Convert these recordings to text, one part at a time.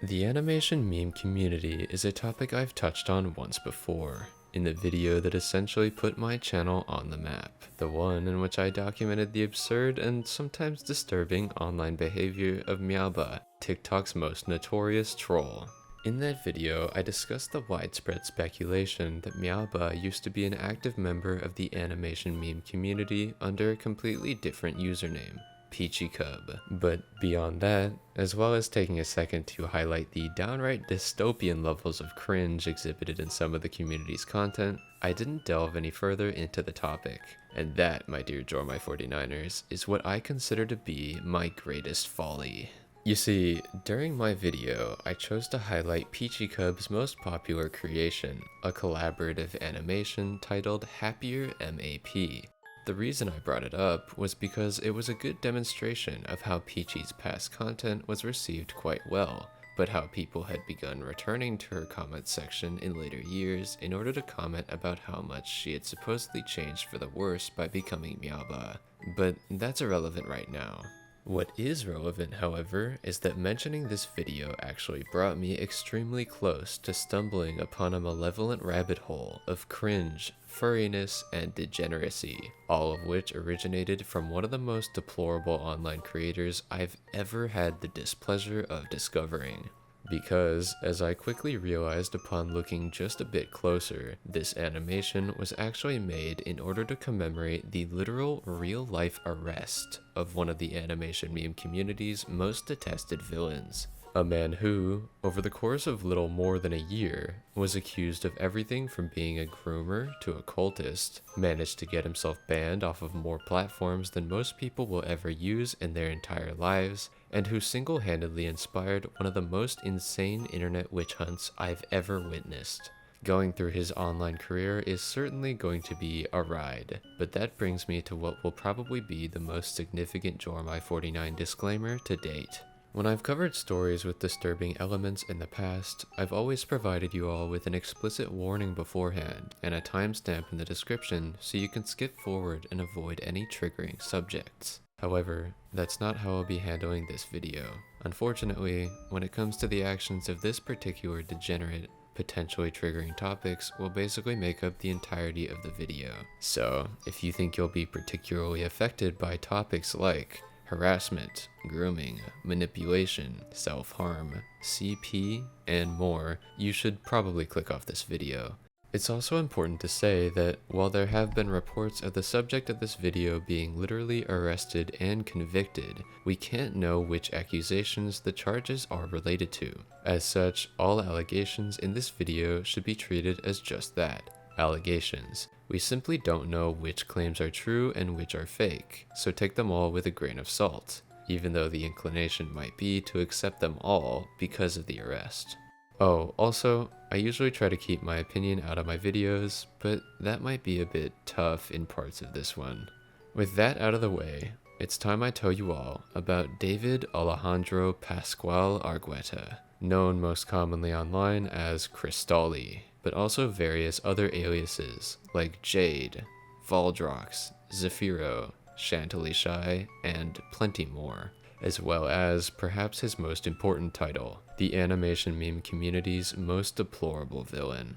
The animation meme community is a topic I've touched on once before, in the video that essentially put my channel on the map, the one in which I documented the absurd and sometimes disturbing online behavior of Meowba, TikTok's most notorious troll. In that video, I discussed the widespread speculation that Meowba used to be an active member of the animation meme community under a completely different username, Peachy Cub. But beyond that, as well as taking a second to highlight the downright dystopian levels of cringe exhibited in some of the community's content, I didn't delve any further into the topic. And that, my dear Jormy 49ers, is what I consider to be my greatest folly. You see, during my video, I chose to highlight Peachy Cub's most popular creation, a collaborative animation titled Happier MAP. The reason I brought it up was because it was a good demonstration of how Peachy's past content was received quite well, but how people had begun returning to her comment section in later years in order to comment about how much she had supposedly changed for the worse by becoming Meowba. But that's irrelevant right now. What is relevant, however, is that mentioning this video actually brought me extremely close to stumbling upon a malevolent rabbit hole of cringe, furriness, and degeneracy, all of which originated from one of the most deplorable online creators I've ever had the displeasure of discovering. Because, as I quickly realized upon looking just a bit closer, this animation was actually made in order to commemorate the literal real-life arrest of one of the animation meme community's most detested villains. A man who, over the course of little more than a year, was accused of everything from being a groomer to a cultist, managed to get himself banned off of more platforms than most people will ever use in their entire lives, and who single-handedly inspired one of the most insane internet witch hunts I've ever witnessed. Going through his online career is certainly going to be a ride, but that brings me to what will probably be the most significant Jormy49 disclaimer to date. When I've covered stories with disturbing elements in the past, I've always provided you all with an explicit warning beforehand and a timestamp in the description so you can skip forward and avoid any triggering subjects. However, that's not how I'll be handling this video. Unfortunately, when it comes to the actions of this particular degenerate, potentially triggering topics will basically make up the entirety of the video. So, if you think you'll be particularly affected by topics like harassment, grooming, manipulation, self-harm, CP, and more, you should probably click off this video. It's also important to say that while there have been reports of the subject of this video being literally arrested and convicted, we can't know which accusations the charges are related to. As such, all allegations in this video should be treated as just that, allegations. We simply don't know which claims are true and which are fake, so take them all with a grain of salt, even though the inclination might be to accept them all because of the arrest. Oh, also, I usually try to keep my opinion out of my videos, but that might be a bit tough in parts of this one. With that out of the way, it's time I tell you all about David Alejandro Pascual Argueta, known most commonly online as Cristali, but also various other aliases like Jade, ValdroxX, Zafiro, Shantaly Shy, and plenty more, as well as perhaps his most important title, the animation meme community's most deplorable villain.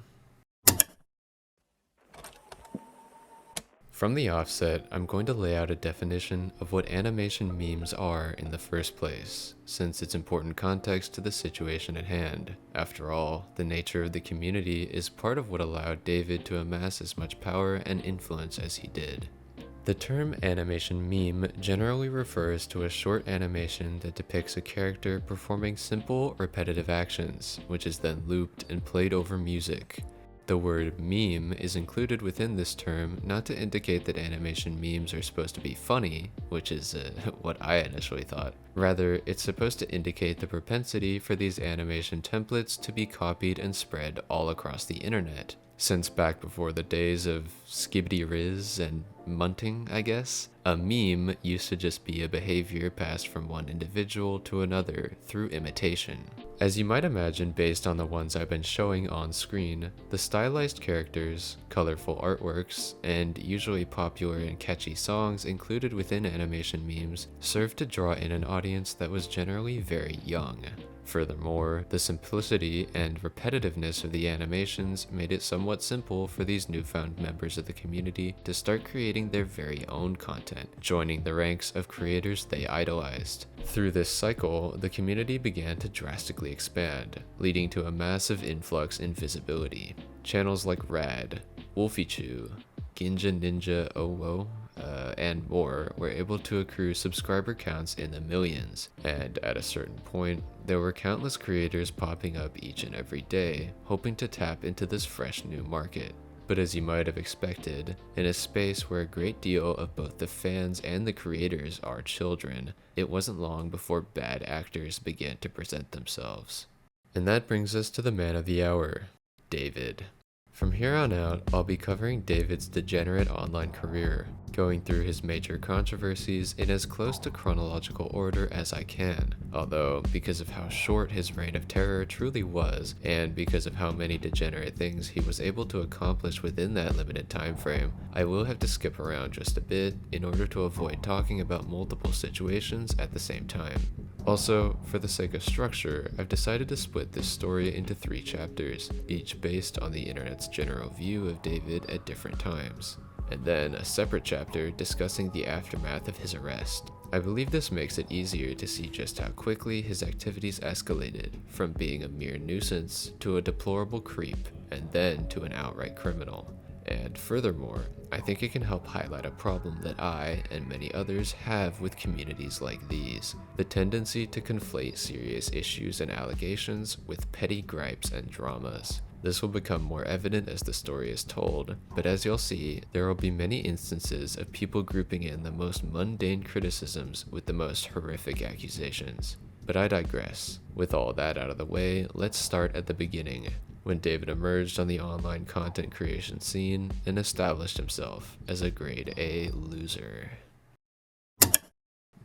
From the offset, I'm going to lay out a definition of what animation memes are in the first place, since it's important context to the situation at hand. After all, the nature of the community is part of what allowed David to amass as much power and influence as he did. The term animation meme generally refers to a short animation that depicts a character performing simple, repetitive actions, which is then looped and played over music. The word meme is included within this term not to indicate that animation memes are supposed to be funny, which is what I initially thought. Rather, it's supposed to indicate the propensity for these animation templates to be copied and spread all across the internet. Since back before the days of skibbity riz and munting, I guess, a meme used to just be a behavior passed from one individual to another through imitation. As you might imagine based on the ones I've been showing on screen, the stylized characters, colorful artworks, and usually popular and catchy songs included within animation memes served to draw in an audience that was generally very young. Furthermore, the simplicity and repetitiveness of the animations made it somewhat simple for these newfound members of the community to start creating their very own content, joining the ranks of creators they idolized. Through this cycle, the community began to drastically expand, leading to a massive influx in visibility. Channels like Rad, Wolfiechew, Ginja Ninja Owo, and more were able to accrue subscriber counts in the millions, and at a certain point, there were countless creators popping up each and every day, hoping to tap into this fresh new market. But as you might have expected, in a space where a great deal of both the fans and the creators are children, it wasn't long before bad actors began to present themselves. And that brings us to the man of the hour, David. From here on out, I'll be covering David's degenerate online career, going through his major controversies in as close to chronological order as I can, although because of how short his reign of terror truly was, and because of how many degenerate things he was able to accomplish within that limited time frame, I will have to skip around just a bit in order to avoid talking about multiple situations at the same time. Also, for the sake of structure, I've decided to split this story into 3 chapters, each based on the internet's general view of David at different times, and then a separate chapter discussing the aftermath of his arrest. I believe this makes it easier to see just how quickly his activities escalated, from being a mere nuisance to a deplorable creep, and then to an outright criminal. And furthermore, I think it can help highlight a problem that I and many others have with communities like these: the tendency to conflate serious issues and allegations with petty gripes and dramas. This will become more evident as the story is told, but as you'll see, there will be many instances of people grouping in the most mundane criticisms with the most horrific accusations. But I digress. With all that out of the way, let's start at the beginning, when David emerged on the online content creation scene and established himself as a grade A loser.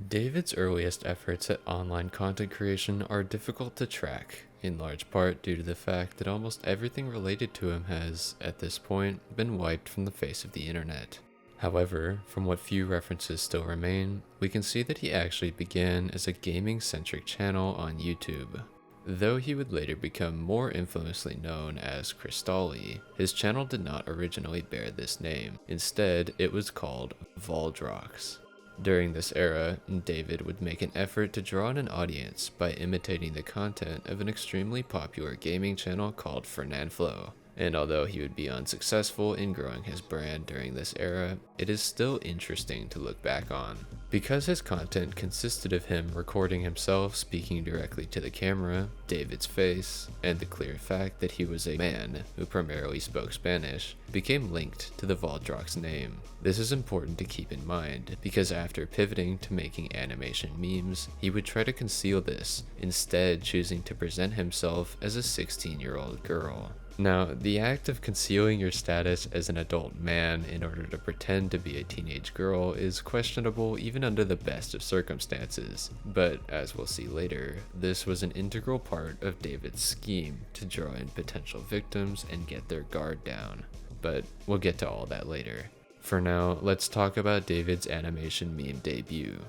David's earliest efforts at online content creation are difficult to track, in large part due to the fact that almost everything related to him has, at this point, been wiped from the face of the internet. However, from what few references still remain, we can see that he actually began as a gaming-centric channel on YouTube. Though he would later become more infamously known as Cristali, his channel did not originally bear this name. Instead, it was called ValdroxX. During this era, David would make an effort to draw in an audience by imitating the content of an extremely popular gaming channel called Fernanfloo. And although he would be unsuccessful in growing his brand during this era, it is still interesting to look back on. Because his content consisted of him recording himself speaking directly to the camera, David's face, and the clear fact that he was a man who primarily spoke Spanish, became linked to the ValdroxX name. This is important to keep in mind, because after pivoting to making animation memes, he would try to conceal this, instead choosing to present himself as a 16-year-old girl. Now, the act of concealing your status as an adult man in order to pretend to be a teenage girl is questionable even under the best of circumstances, but as we'll see later, this was an integral part of David's scheme to draw in potential victims and get their guard down. But we'll get to all that later. For now, let's talk about David's animation meme debut.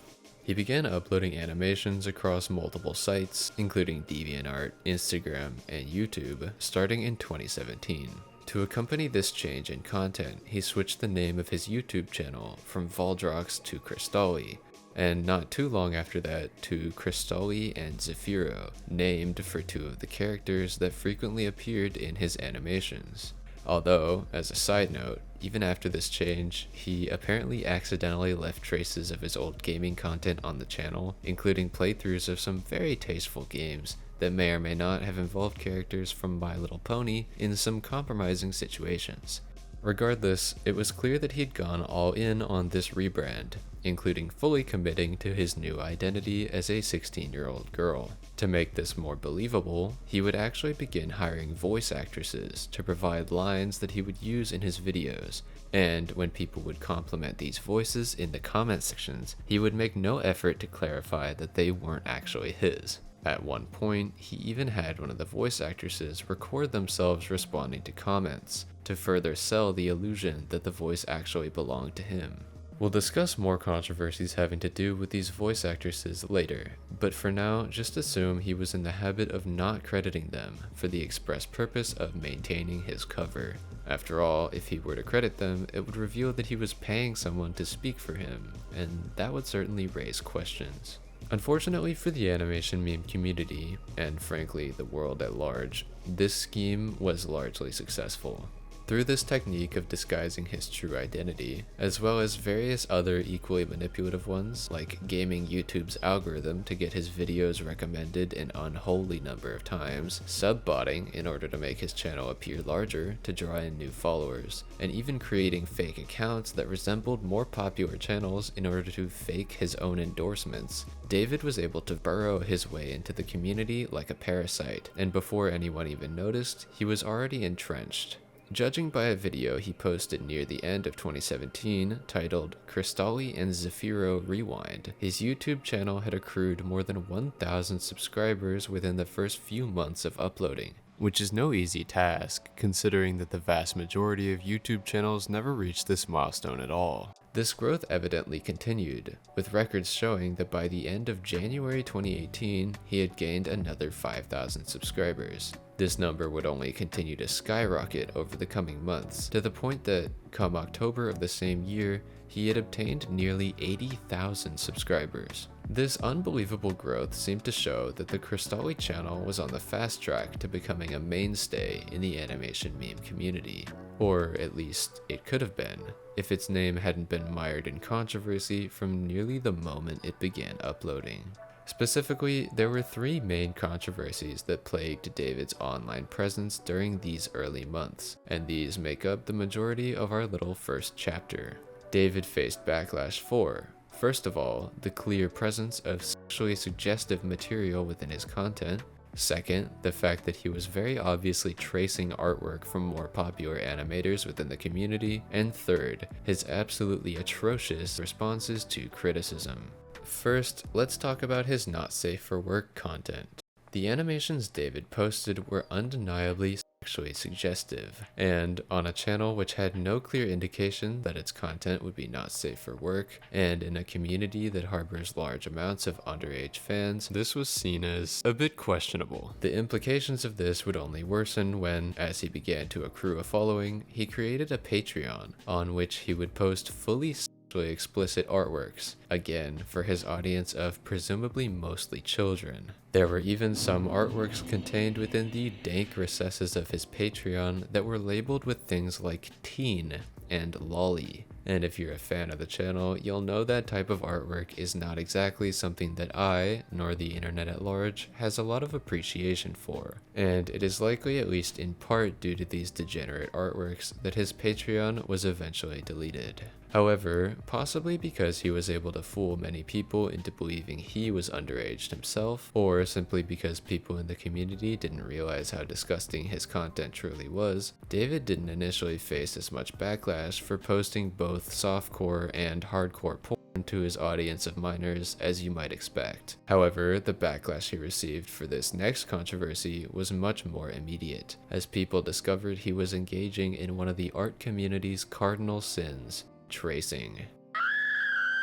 He began uploading animations across multiple sites, including DeviantArt, Instagram, and YouTube, starting in 2017. To accompany this change in content, he switched the name of his YouTube channel from ValdroxX to Cristali, and not too long after that to Cristali and Zafiro, named for 2 of the characters that frequently appeared in his animations. Although, as a side note, even after this change, he apparently accidentally left traces of his old gaming content on the channel, including playthroughs of some very tasteful games that may or may not have involved characters from My Little Pony in some compromising situations. Regardless, it was clear that he'd gone all in on this rebrand, including fully committing to his new identity as a 16-year-old girl. To make this more believable, he would actually begin hiring voice actresses to provide lines that he would use in his videos, and when people would compliment these voices in the comment sections, he would make no effort to clarify that they weren't actually his. At one point, he even had one of the voice actresses record themselves responding to comments, to further sell the illusion that the voice actually belonged to him. We'll discuss more controversies having to do with these voice actresses later, but for now, just assume he was in the habit of not crediting them for the express purpose of maintaining his cover. After all, if he were to credit them, it would reveal that he was paying someone to speak for him, and that would certainly raise questions. Unfortunately for the animation meme community, and frankly the world at large, this scheme was largely successful. Through this technique of disguising his true identity, as well as various other equally manipulative ones, like gaming YouTube's algorithm to get his videos recommended an unholy number of times, subbotting in order to make his channel appear larger to draw in new followers, and even creating fake accounts that resembled more popular channels in order to fake his own endorsements, David was able to burrow his way into the community like a parasite, and before anyone even noticed, he was already entrenched. Judging by a video he posted near the end of 2017 titled Cristali and Zafiro Rewind, his YouTube channel had accrued more than 1,000 subscribers within the first few months of uploading, which is no easy task considering that the vast majority of YouTube channels never reach this milestone at all. This growth evidently continued, with records showing that by the end of January 2018, he had gained another 5,000 subscribers. This number would only continue to skyrocket over the coming months, to the point that, come October of the same year, he had obtained nearly 80,000 subscribers. This unbelievable growth seemed to show that the Cristali channel was on the fast track to becoming a mainstay in the animation meme community. Or at least, it could have been, if its name hadn't been mired in controversy from nearly the moment it began uploading. Specifically, there were three main controversies that plagued David's online presence during these early months, and these make up the majority of our little first chapter. David faced backlash for, first of all, the clear presence of sexually suggestive material within his content. Second, the fact that he was very obviously tracing artwork from more popular animators within the community. And third, his absolutely atrocious responses to criticism. First, let's talk about his not safe for work content. The animations David posted were undeniably sexually suggestive, and on a channel which had no clear indication that its content would be not safe for work, and in a community that harbors large amounts of underage fans, this was seen as a bit questionable. The implications of this would only worsen when, as he began to accrue a following, he created a Patreon on which he would post fully explicit artworks, again for his audience of presumably mostly children. There were even some artworks contained within the dank recesses of his Patreon that were labeled with things like teen and lolly. And if you're a fan of the channel, you'll know that type of artwork is not exactly something that I, nor the internet at large, has a lot of appreciation for. And it is likely, at least in part due to these degenerate artworks, that his Patreon was eventually deleted. However, possibly because he was able to fool many people into believing he was underage himself, or simply because people in the community didn't realize how disgusting his content truly was, David didn't initially face as much backlash for posting both softcore and hardcore porn to his audience of minors as you might expect. However, the backlash he received for this next controversy was much more immediate, as people discovered he was engaging in one of the art community's cardinal sins: tracing.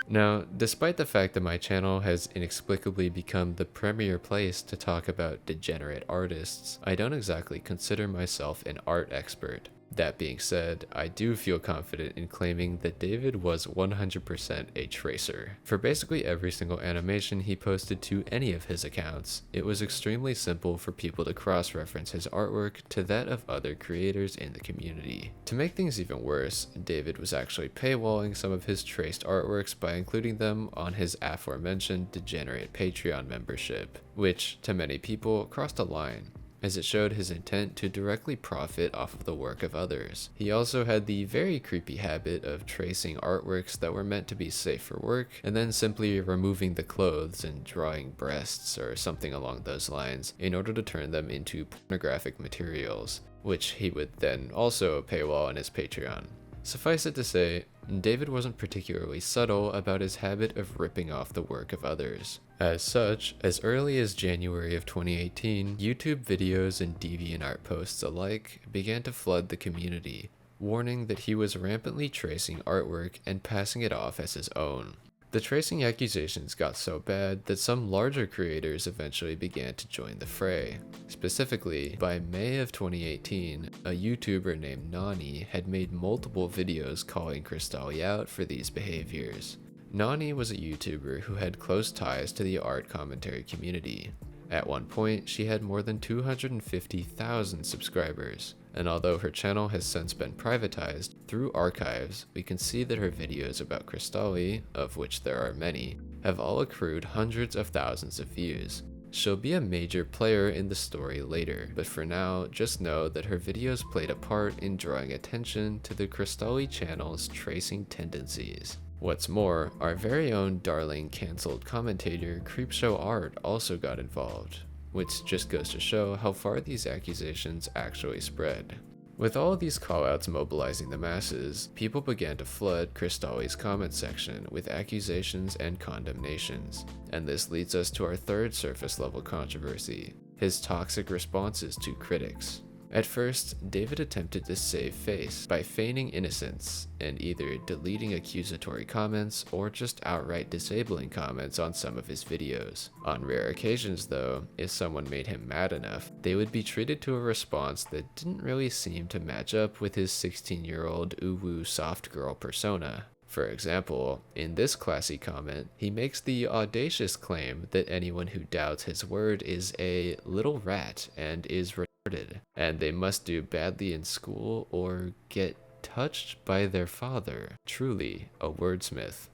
Now, despite the fact that my channel has inexplicably become the premier place to talk about degenerate artists, I don't exactly consider myself an art expert. That being said, I do feel confident in claiming that David was 100% a tracer. For basically every single animation he posted to any of his accounts, it was extremely simple for people to cross-reference his artwork to that of other creators in the community. To make things even worse, David was actually paywalling some of his traced artworks by including them on his aforementioned degenerate Patreon membership, which, to many people, crossed a line, as it showed his intent to directly profit off of the work of others. He also had the very creepy habit of tracing artworks that were meant to be safe for work, and then simply removing the clothes and drawing breasts or something along those lines in order to turn them into pornographic materials, which he would then also paywall on his Patreon. Suffice it to say, David wasn't particularly subtle about his habit of ripping off the work of others. As such, as early as January of 2018, YouTube videos and DeviantArt posts alike began to flood the community, warning that he was rampantly tracing artwork and passing it off as his own. The tracing accusations got so bad that some larger creators eventually began to join the fray. Specifically, by May of 2018, a YouTuber named Nani had made multiple videos calling Cristali out for these behaviors. Nani was a YouTuber who had close ties to the art commentary community. At one point, she had more than 250,000 subscribers, and although her channel has since been privatized, through archives, we can see that her videos about Cristali, of which there are many, have all accrued hundreds of thousands of views. She'll be a major player in the story later, but for now, just know that her videos played a part in drawing attention to the Cristali channel's tracing tendencies. What's more, our very own darling cancelled commentator Creepshow Art also got involved, which just goes to show how far these accusations actually spread. With all of these callouts mobilizing the masses, people began to flood Cristali's comment section with accusations and condemnations, and this leads us to our third surface level controversy, his toxic responses to critics. At first, David attempted to save face by feigning innocence and either deleting accusatory comments or just outright disabling comments on some of his videos. On rare occasions though, if someone made him mad enough, they would be treated to a response that didn't really seem to match up with his 16-year-old uwu soft girl persona. For example, in this classy comment, he makes the audacious claim that anyone who doubts his word is a little rat and is retarded, and they must do badly in school or get touched by their father. Truly a wordsmith.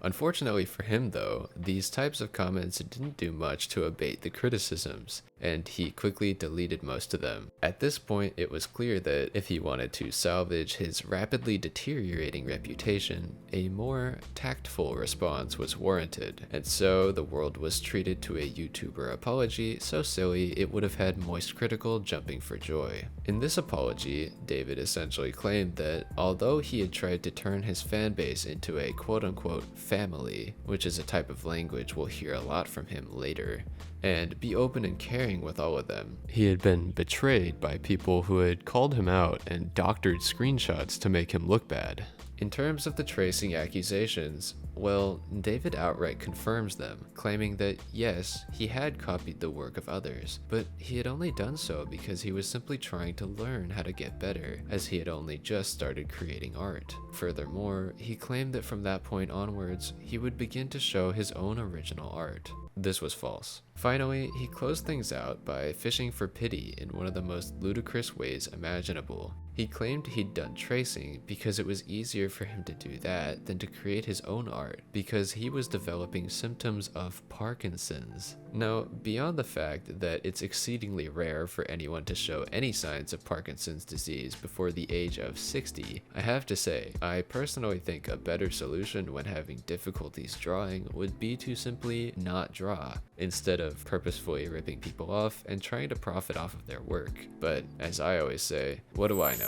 Unfortunately for him though, these types of comments didn't do much to abate the criticisms, and he quickly deleted most of them. At this point, it was clear that if he wanted to salvage his rapidly deteriorating reputation, a more tactful response was warranted, and so the world was treated to a YouTuber apology so silly it would have had Moist Critical jumping for joy. In this apology, David essentially claimed that although he had tried to turn his fanbase into a quote-unquote family, which is a type of language we'll hear a lot from him later, and be open and caring with all of them, he had been betrayed by people who had called him out and doctored screenshots to make him look bad. In terms of the tracing accusations, well, David outright confirms them, claiming that yes, he had copied the work of others, but he had only done so because he was simply trying to learn how to get better, as he had only just started creating art. Furthermore, he claimed that from that point onwards, he would begin to show his own original art. This was false. Finally, he closed things out by fishing for pity in one of the most ludicrous ways imaginable. He claimed he'd done tracing because it was easier for him to do that than to create his own art because he was developing symptoms of Parkinson's. Now, beyond the fact that it's exceedingly rare for anyone to show any signs of Parkinson's disease before the age of 60, I have to say, I personally think a better solution when having difficulties drawing would be to simply not draw, instead of purposefully ripping people off and trying to profit off of their work. But as I always say, what do I know?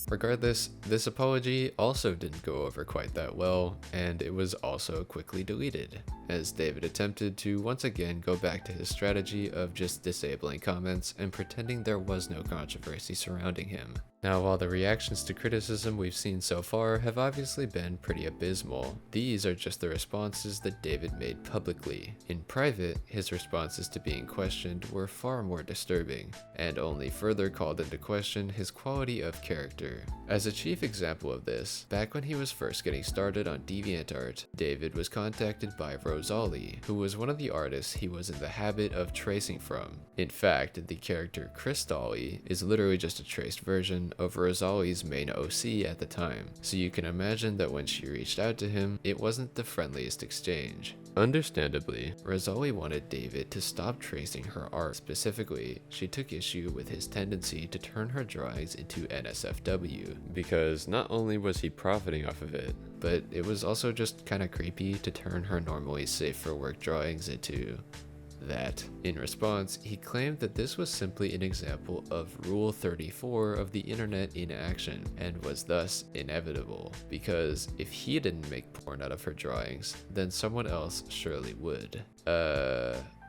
Regardless, this apology also didn't go over quite that well, and it was also quickly deleted, as David attempted to once again go back to his strategy of just disabling comments and pretending there was no controversy surrounding him. Now, while the reactions to criticism we've seen so far have obviously been pretty abysmal, these are just the responses that David made publicly. In private, his responses to being questioned were far more disturbing, and only further called into question his quality of character. As a chief example of this, back when he was first getting started on DeviantArt, David was contacted by Rosalie, who was one of the artists he was in the habit of tracing from. In fact, the character Cristali is literally just a traced version of Rosalie's main OC at the time, so you can imagine that when she reached out to him, it wasn't the friendliest exchange. Understandably, Rosalie wanted David to stop tracing her art. Specifically, she took issue with his tendency to turn her drawings into NSFW, because not only was he profiting off of it, but it was also just kinda creepy to turn her normally safe for work drawings into that. In response, he claimed that this was simply an example of Rule 34 of the internet in action, and was thus inevitable, because if he didn't make porn out of her drawings, then someone else surely would.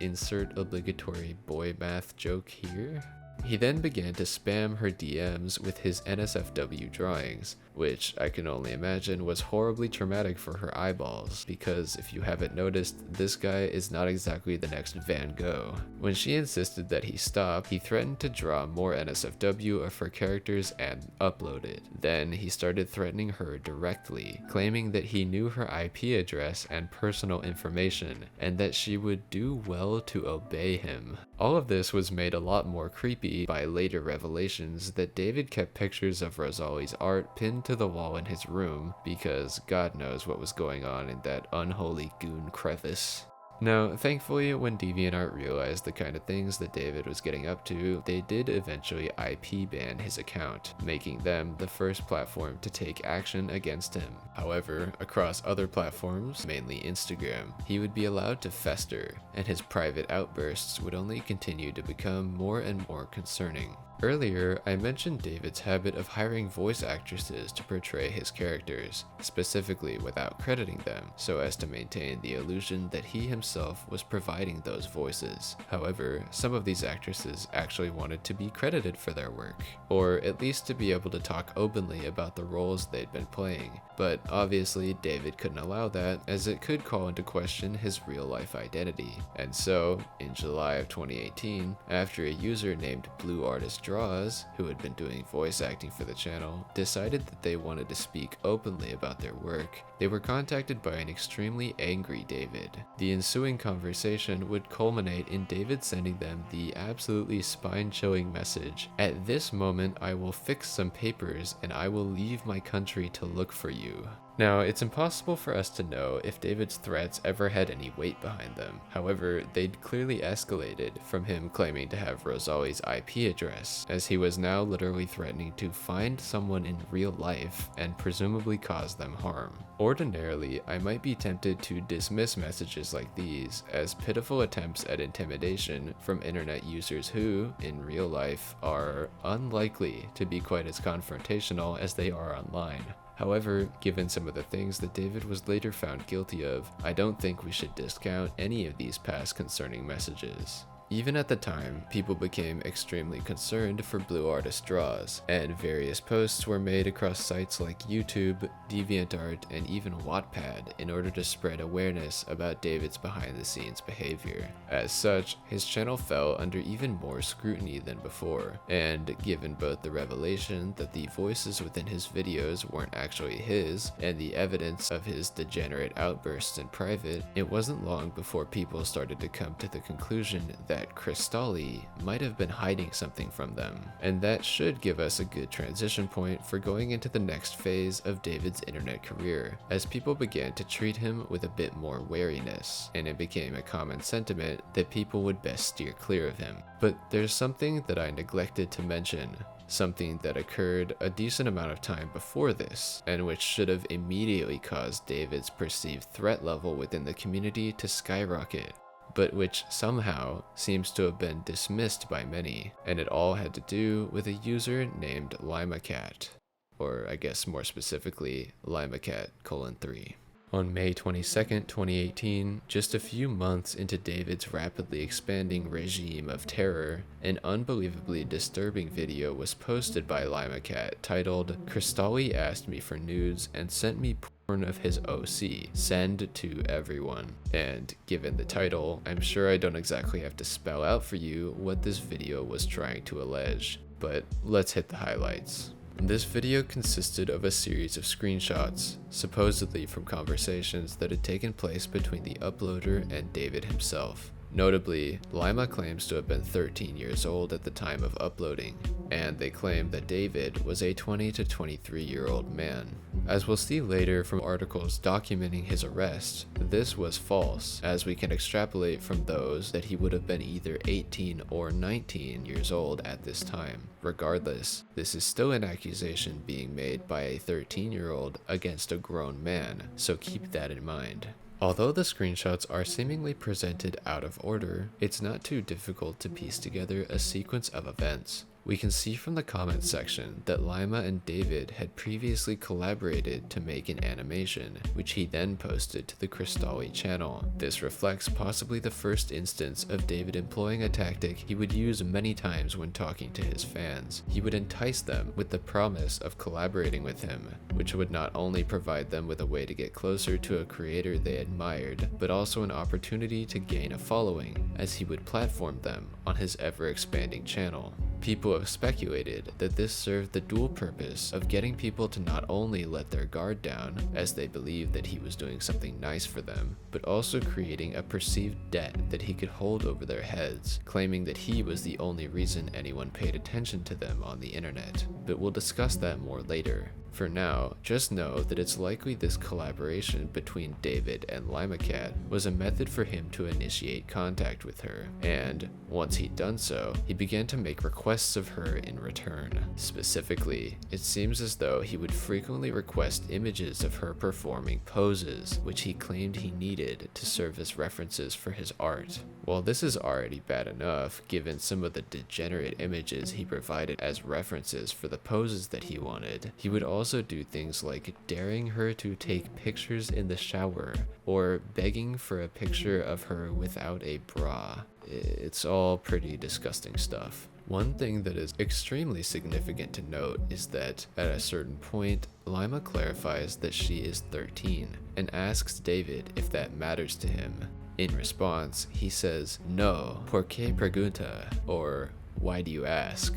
Insert obligatory boy math joke here? He then began to spam her DMs with his NSFW drawings, which I can only imagine was horribly traumatic for her eyeballs, because if you haven't noticed, this guy is not exactly the next Van Gogh. When she insisted that he stop, he threatened to draw more NSFW of her characters and upload it. Then he started threatening her directly, claiming that he knew her IP address and personal information, and that she would do well to obey him. All of this was made a lot more creepy by later revelations that David kept pictures of Rosali's art pinned to the wall in his room, because God knows what was going on in that unholy goon crevice. Now, thankfully, when DeviantArt realized the kind of things that David was getting up to, they did eventually IP ban his account, making them the first platform to take action against him. However, across other platforms, mainly Instagram, he would be allowed to fester, and his private outbursts would only continue to become more and more concerning. Earlier, I mentioned David's habit of hiring voice actresses to portray his characters, specifically without crediting them, so as to maintain the illusion that he himself was providing those voices. However, some of these actresses actually wanted to be credited for their work, or at least to be able to talk openly about the roles they'd been playing. But obviously, David couldn't allow that, as it could call into question his real-life identity. And so, in July of 2018, after a user named Blue Artist Draws, who had been doing voice acting for the channel, decided that they wanted to speak openly about their work, they were contacted by an extremely angry David. The ensuing conversation would culminate in David sending them the absolutely spine-chilling message, "At this moment I will fix some papers and I will leave my country to look for you." Now, it's impossible for us to know if David's threats ever had any weight behind them. However, they'd clearly escalated from him claiming to have Rosali's IP address, as he was now literally threatening to find someone in real life and presumably cause them harm. Ordinarily, I might be tempted to dismiss messages like these as pitiful attempts at intimidation from internet users who, in real life, are unlikely to be quite as confrontational as they are online. However, given some of the things that David was later found guilty of, I don't think we should discount any of these past concerning messages. Even at the time, people became extremely concerned for Blue Artist Draws, and various posts were made across sites like YouTube, DeviantArt, and even Wattpad in order to spread awareness about David's behind-the-scenes behavior. As such, his channel fell under even more scrutiny than before, and given both the revelation that the voices within his videos weren't actually his, and the evidence of his degenerate outbursts in private, it wasn't long before people started to come to the conclusion that Cristali might have been hiding something from them, and that should give us a good transition point for going into the next phase of David's internet career, as people began to treat him with a bit more wariness, and it became a common sentiment that people would best steer clear of him. But there's something that I neglected to mention, something that occurred a decent amount of time before this, and which should have immediately caused David's perceived threat level within the community to skyrocket, but which somehow seems to have been dismissed by many, and it all had to do with a user named LEMMiNO, or I guess more specifically, LEMMiNO:3. On May 22nd, 2018, just a few months into David's rapidly expanding regime of terror, an unbelievably disturbing video was posted by LEMMiNO titled, "Cristali asked me for nudes and sent me porn of his OC. Send to everyone." And given the title, I'm sure I don't exactly have to spell out for you what this video was trying to allege, but let's hit the highlights. This video consisted of a series of screenshots, supposedly from conversations that had taken place between the uploader and David himself. Notably, LEMMiNO claims to have been 13 years old at the time of uploading, and they claim that David was a 20 to 23-year-old man. As we'll see later from articles documenting his arrest, this was false, as we can extrapolate from those that he would have been either 18 or 19 years old at this time. Regardless, this is still an accusation being made by a 13-year-old against a grown man, so keep that in mind. Although the screenshots are seemingly presented out of order, it's not too difficult to piece together a sequence of events, We can see from the comment section that LEMMiNO and David had previously collaborated to make an animation, which he then posted to the Cristali channel. This reflects possibly the first instance of David employing a tactic he would use many times when talking to his fans. He would entice them with the promise of collaborating with him, which would not only provide them with a way to get closer to a creator they admired, but also an opportunity to gain a following, as he would platform them on his ever-expanding channel. People have speculated that this served the dual purpose of getting people to not only let their guard down, as they believed that he was doing something nice for them, but also creating a perceived debt that he could hold over their heads, claiming that he was the only reason anyone paid attention to them on the internet. But we'll discuss that more later. For now, just know that it's likely this collaboration between David and LEMMiNO was a method for him to initiate contact with her, and once he'd done so, he began to make requests of her in return. Specifically, it seems as though he would frequently request images of her performing poses, which he claimed he needed to serve as references for his art. While this is already bad enough, given some of the degenerate images he provided as references for the poses that he wanted, he would also do things like daring her to take pictures in the shower, or begging for a picture of her without a bra. It's all pretty disgusting stuff. One thing that is extremely significant to note is that, at a certain point, LEMMiNO clarifies that she is 13, and asks David if that matters to him. In response, he says, "No, ¿por qué pregunta?" or "Why do you ask?"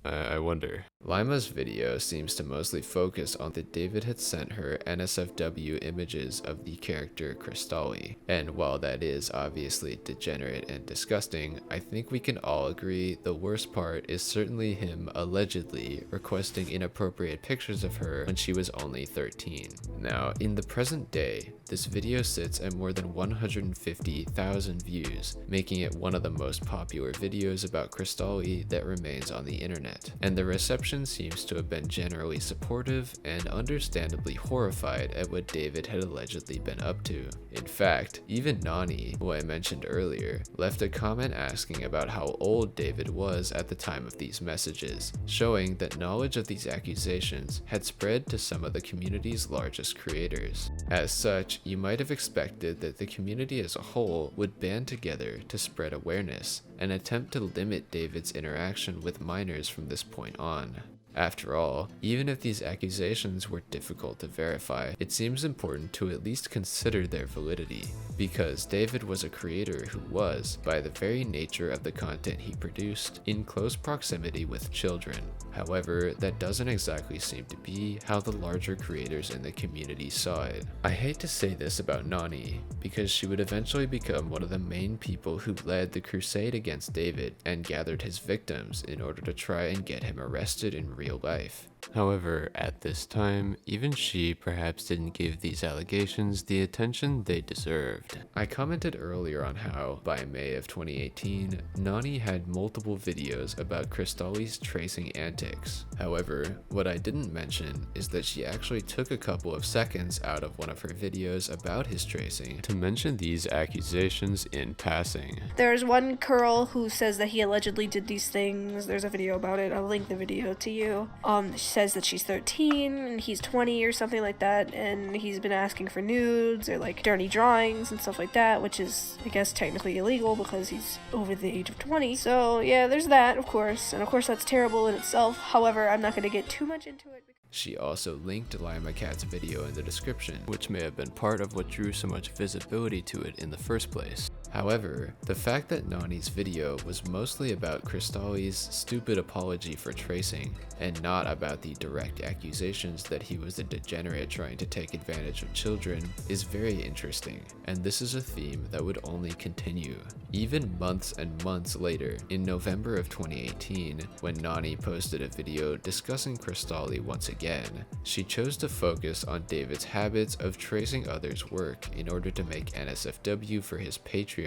I wonder. LEMMiNO's video seems to mostly focus on that David had sent her NSFW images of the character Cristali, and while that is obviously degenerate and disgusting, I think we can all agree the worst part is certainly him allegedly requesting inappropriate pictures of her when she was only 13. Now, in the present day, this video sits at more than 150,000 views, making it one of the most popular videos about Cristali that remains on the internet, and the reception seems to have been generally supportive and understandably horrified at what David had allegedly been up to. In fact, even Nani, who I mentioned earlier, left a comment asking about how old David was at the time of these messages, showing that knowledge of these accusations had spread to some of the community's largest creators. As such, you might have expected that the community as a whole would band together to spread awareness and attempt to limit David's interaction with minors from this point on. After all, even if these accusations were difficult to verify, it seems important to at least consider their validity, because David was a creator who was, by the very nature of the content he produced, in close proximity with children. However, that doesn't exactly seem to be how the larger creators in the community saw it. I hate to say this about Nani, because she would eventually become one of the main people who led the crusade against David and gathered his victims in order to try and get him arrested in real life. However, at this time, even she perhaps didn't give these allegations the attention they deserved. I commented earlier on how, by May of 2018, Nani had multiple videos about Cristali's tracing antics. However, what I didn't mention is that she actually took a couple of seconds out of one of her videos about his tracing to mention these accusations in passing. There's one girl who says that he allegedly did these things. There's a video about it. I'll link the video to you. She says that she's 13 and he's 20 or something like that, and he's been asking for nudes or like dirty drawings and stuff like that, which is, I guess, technically illegal because he's over the age of 20. So yeah, there's that, of course, and of course that's terrible in itself. However, I'm not going to get too much into it. She also linked LEMMiNO's video in the description, which may have been part of what drew so much visibility to it in the first place. However, the fact that Nani's video was mostly about Cristali's stupid apology for tracing, and not about the direct accusations that he was a degenerate trying to take advantage of children, is very interesting, and this is a theme that would only continue. Even months and months later, in November of 2018, when Nani posted a video discussing Cristali once again, she chose to focus on David's habits of tracing others' work in order to make NSFW for his Patreon,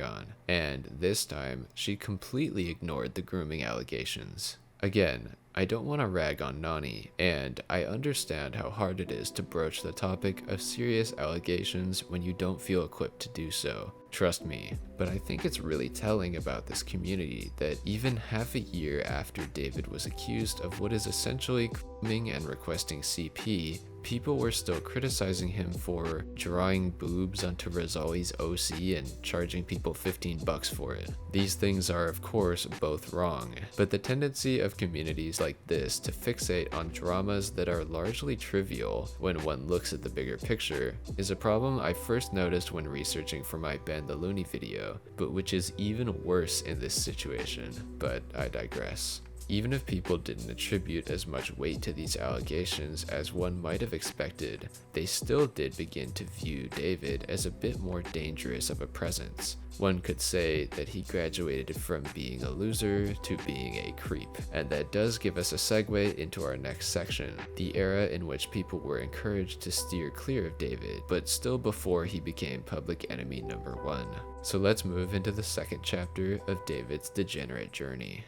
and this time, she completely ignored the grooming allegations. Again, I don't want to rag on Nani, and I understand how hard it is to broach the topic of serious allegations when you don't feel equipped to do so. Trust me, but I think it's really telling about this community that even half a year after David was accused of what is essentially claiming and requesting CP, people were still criticizing him for drawing boobs onto Rosali's OC and charging people $15 for it. These things are of course both wrong, but the tendency of communities like this to fixate on dramas that are largely trivial when one looks at the bigger picture is a problem I first noticed when researching for my Ben the Looney video, but which is even worse in this situation, but I digress. Even if people didn't attribute as much weight to these allegations as one might have expected, they still did begin to view David as a bit more dangerous of a presence. One could say that he graduated from being a loser to being a creep, and that does give us a segue into our next section, the era in which people were encouraged to steer clear of David, but still before he became public enemy number 1. So let's move into the second chapter of David's degenerate journey.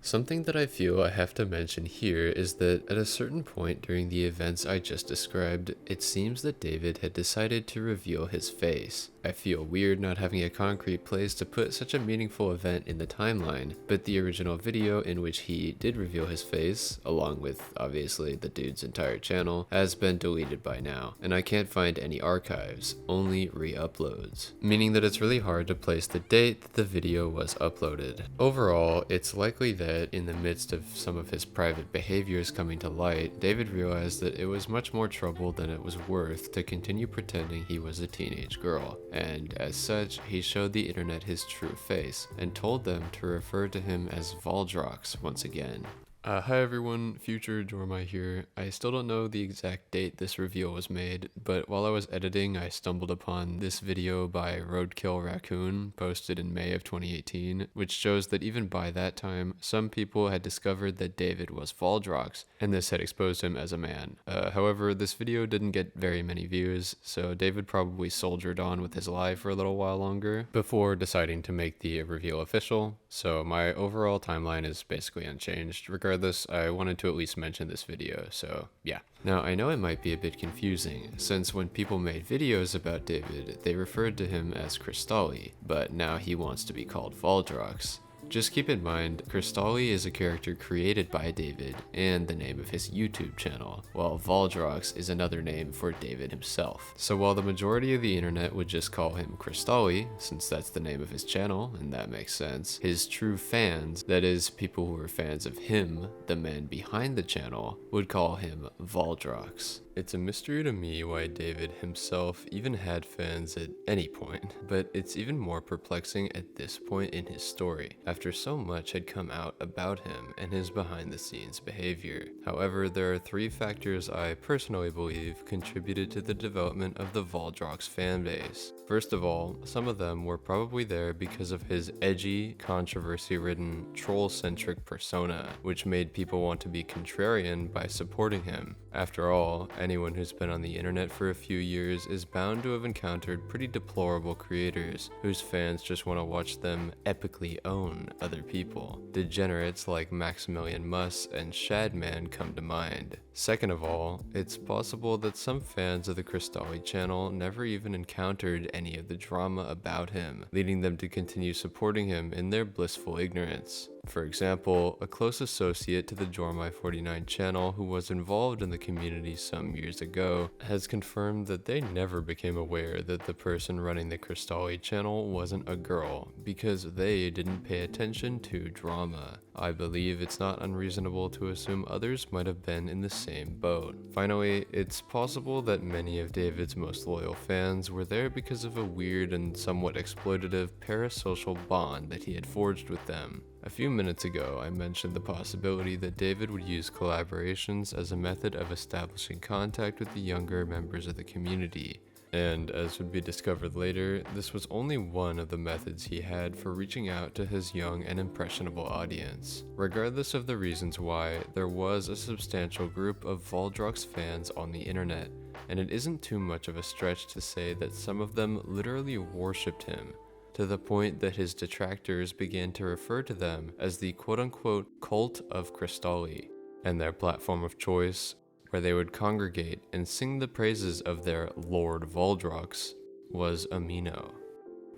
Something that I feel I have to mention here is that at a certain point during the events I just described, it seems that David had decided to reveal his face. I feel weird not having a concrete place to put such a meaningful event in the timeline, but the original video in which he did reveal his face, along with obviously the dude's entire channel, has been deleted by now, and I can't find any archives, only re-uploads, meaning that it's really hard to place the date that the video was uploaded. Overall, it's likely that in the midst of some of his private behaviors coming to light, David realized that it was much more trouble than it was worth to continue pretending he was a teenage girl, and as such, he showed the internet his true face, and told them to refer to him as ValdroxX once again. Hi everyone, Future Jormai here. I still don't know the exact date this reveal was made, but while I was editing, I stumbled upon this video by Roadkill Raccoon, posted in May of 2018, which shows that even by that time, some people had discovered that David was ValdroxX, and this had exposed him as a man. However, this video didn't get very many views, so David probably soldiered on with his lie for a little while longer, before deciding to make the reveal official, so my overall timeline is basically unchanged. Regardless, I wanted to at least mention this video, so yeah. Now, I know it might be a bit confusing, since when people made videos about David, they referred to him as Cristali, but now he wants to be called ValdroxX. Just keep in mind, Cristali is a character created by David and the name of his YouTube channel, while ValdroxX is another name for David himself. So while the majority of the internet would just call him Cristali, since that's the name of his channel, and that makes sense, his true fans, that is, people who are fans of him, the man behind the channel, would call him ValdroxX. It's a mystery to me why David himself even had fans at any point, but it's even more perplexing at this point in his story, after so much had come out about him and his behind-the-scenes behavior. However, there are 3 factors I personally believe contributed to the development of the ValdroxX fanbase. First of all, some of them were probably there because of his edgy, controversy-ridden, troll-centric persona, which made people want to be contrarian by supporting him. After all, anyone who's been on the internet for a few years is bound to have encountered pretty deplorable creators whose fans just want to watch them epically own other people. Degenerates like Maximilian Muss and Shadman come to mind. Second of all, it's possible that some fans of the Cristali channel never even encountered any of the drama about him, leading them to continue supporting him in their blissful ignorance. For example, a close associate to the Jormai49 channel who was involved in the community some years ago has confirmed that they never became aware that the person running the Cristali channel wasn't a girl because they didn't pay attention to drama. I believe it's not unreasonable to assume others might have been in the same boat. Finally, it's possible that many of David's most loyal fans were there because of a weird and somewhat exploitative parasocial bond that he had forged with them. A few minutes ago, I mentioned the possibility that David would use collaborations as a method of establishing contact with the younger members of the community. And as would be discovered later, this was only one of the methods he had for reaching out to his young and impressionable audience. Regardless of the reasons why, there was a substantial group of ValdroxX fans on the internet, and it isn't too much of a stretch to say that some of them literally worshipped him. to the point that his detractors began to refer to them as the quote-unquote cult of Cristali, and their platform of choice, where they would congregate and sing the praises of their Lord ValdroxX, was LEMMiNO.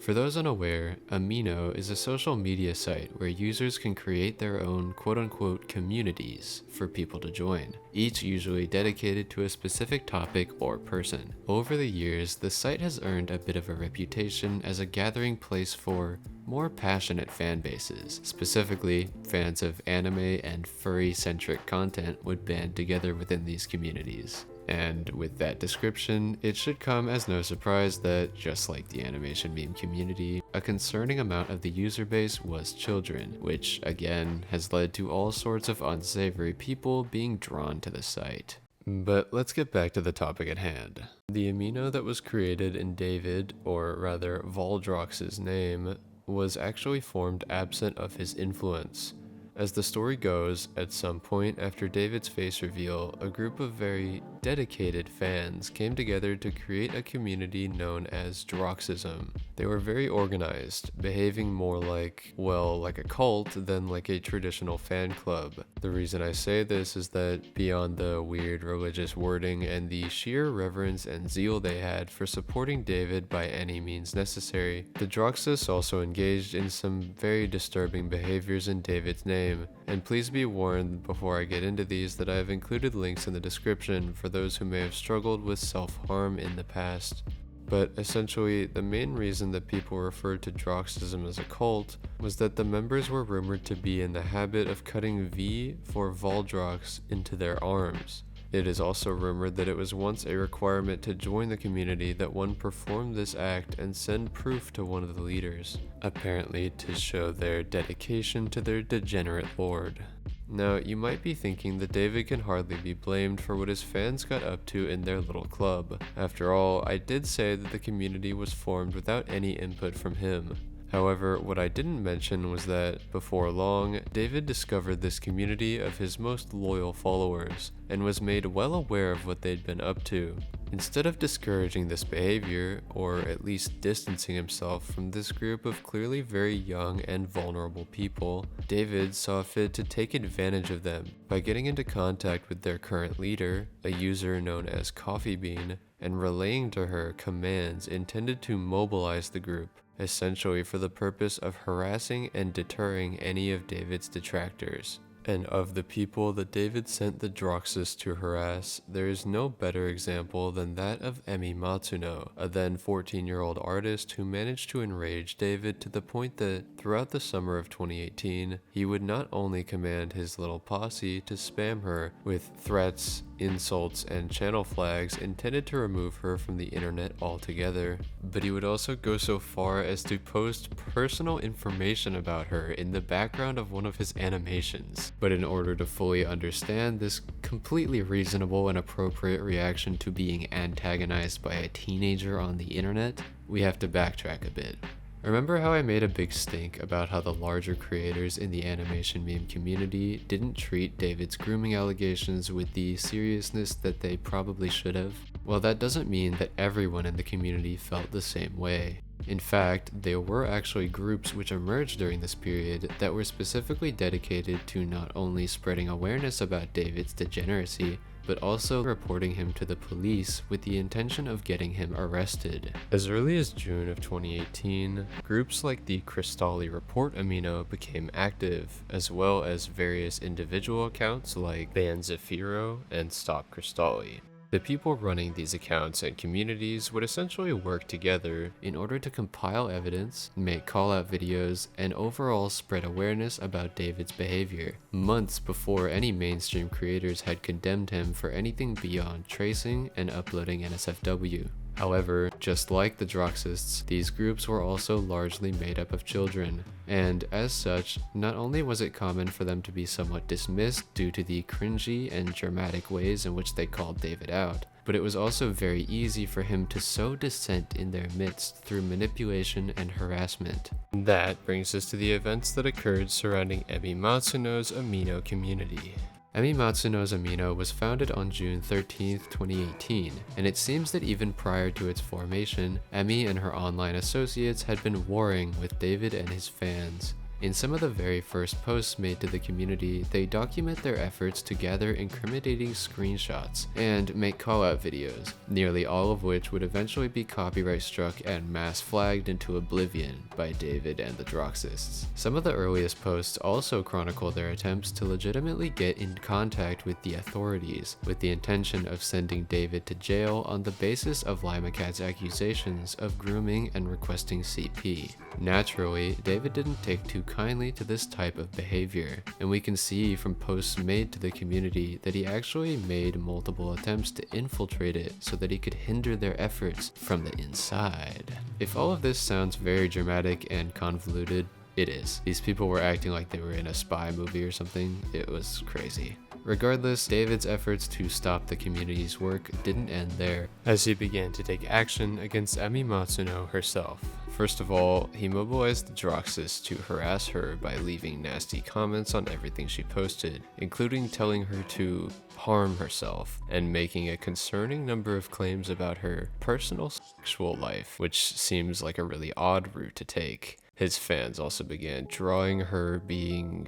For those unaware, LEMMiNO is a social media site where users can create their own quote-unquote communities for people to join, each usually dedicated to a specific topic or person. Over the years, the site has earned a bit of a reputation as a gathering place for more passionate fan bases. Specifically, fans of anime and furry-centric content would band together within these communities. And with that description, it should come as no surprise that, just like the animation meme community, a concerning amount of the user base was children, which again has led to all sorts of unsavory people being drawn to the site. But let's get back to the topic at hand. The LEMMiNO that was created in David, or rather ValdroxX's name, was actually formed absent of his influence. As the story goes, at some point after David's face reveal, a group of very dedicated fans came together to create a community known as Droxism. They were very organized, behaving more like a cult than like a traditional fan club. The reason I say this is that beyond the weird religious wording and the sheer reverence and zeal they had for supporting David by any means necessary, the Droxists also engaged in some very disturbing behaviors in David's name. And please be warned before I get into these that I have included links in the description for those who may have struggled with self-harm in the past. But essentially, the main reason that people referred to Droxism as a cult was that the members were rumored to be in the habit of cutting V for ValdroxX into their arms. It is also rumored that it was once a requirement to join the community that one perform this act and send proof to one of the leaders, apparently to show their dedication to their degenerate lord. Now, you might be thinking that David can hardly be blamed for what his fans got up to in their little club. After all, I did say that the community was formed without any input from him. However, what I didn't mention was that, before long, David discovered this community of his most loyal followers, and was made well aware of what they'd been up to. Instead of discouraging this behavior, or at least distancing himself from this group of clearly very young and vulnerable people, David saw fit to take advantage of them by getting into contact with their current leader, a user known as Coffee Bean, and relaying to her commands intended to mobilize the group, essentially for the purpose of harassing and deterring any of David's detractors. And of the people that David sent the Droxists to harass, there is no better example than that of Emi Matsuno, a then 14-year-old artist who managed to enrage David to the point that, throughout the summer of 2018, he would not only command his little posse to spam her with threats, insults, and channel flags intended to remove her from the internet altogether, but he would also go so far as to post personal information about her in the background of one of his animations. But in order to fully understand this completely reasonable and appropriate reaction to being antagonized by a teenager on the internet, we have to backtrack a bit. Remember how I made a big stink about how the larger creators in the animation meme community didn't treat David's grooming allegations with the seriousness that they probably should have? Well, that doesn't mean that everyone in the community felt the same way. In fact, there were actually groups which emerged during this period that were specifically dedicated to not only spreading awareness about David's degeneracy, but also reporting him to the police with the intention of getting him arrested. As early as June of 2018, groups like the Cristali Report LEMMiNO became active, as well as various individual accounts like Ban Zafiro and Stop Cristali. The people running these accounts and communities would essentially work together in order to compile evidence, make call-out videos, and overall spread awareness about David's behavior, months before any mainstream creators had condemned him for anything beyond tracing and uploading NSFW. However, just like the Droxists, these groups were also largely made up of children, and as such, not only was it common for them to be somewhat dismissed due to the cringy and dramatic ways in which they called David out, but it was also very easy for him to sow dissent in their midst through manipulation and harassment. That brings us to the events that occurred surrounding Emi Matsuno's LEMMiNO community. Emi Matsuno's LEMMiNO was founded on June 13, 2018, and it seems that even prior to its formation, Emi and her online associates had been warring with David and his fans. In some of the very first posts made to the community, they document their efforts to gather incriminating screenshots and make call-out videos, nearly all of which would eventually be copyright struck and mass flagged into oblivion by David and the Droxists. Some of the earliest posts also chronicle their attempts to legitimately get in contact with the authorities, with the intention of sending David to jail on the basis of LEMMiCat's accusations of grooming and requesting CP. Naturally, David didn't take too kindly to this type of behavior, and we can see from posts made to the community that he actually made multiple attempts to infiltrate it so that he could hinder their efforts from the inside. If all of this sounds very dramatic and convoluted, it is. These people were acting like they were in a spy movie or something. It was crazy. Regardless, David's efforts to stop the community's work didn't end there, as he began to take action against Emi Matsuno herself. First of all, he mobilized the Droxists to harass her by leaving nasty comments on everything she posted, including telling her to harm herself and making a concerning number of claims about her personal sexual life, which seems like a really odd route to take. His fans also began drawing her being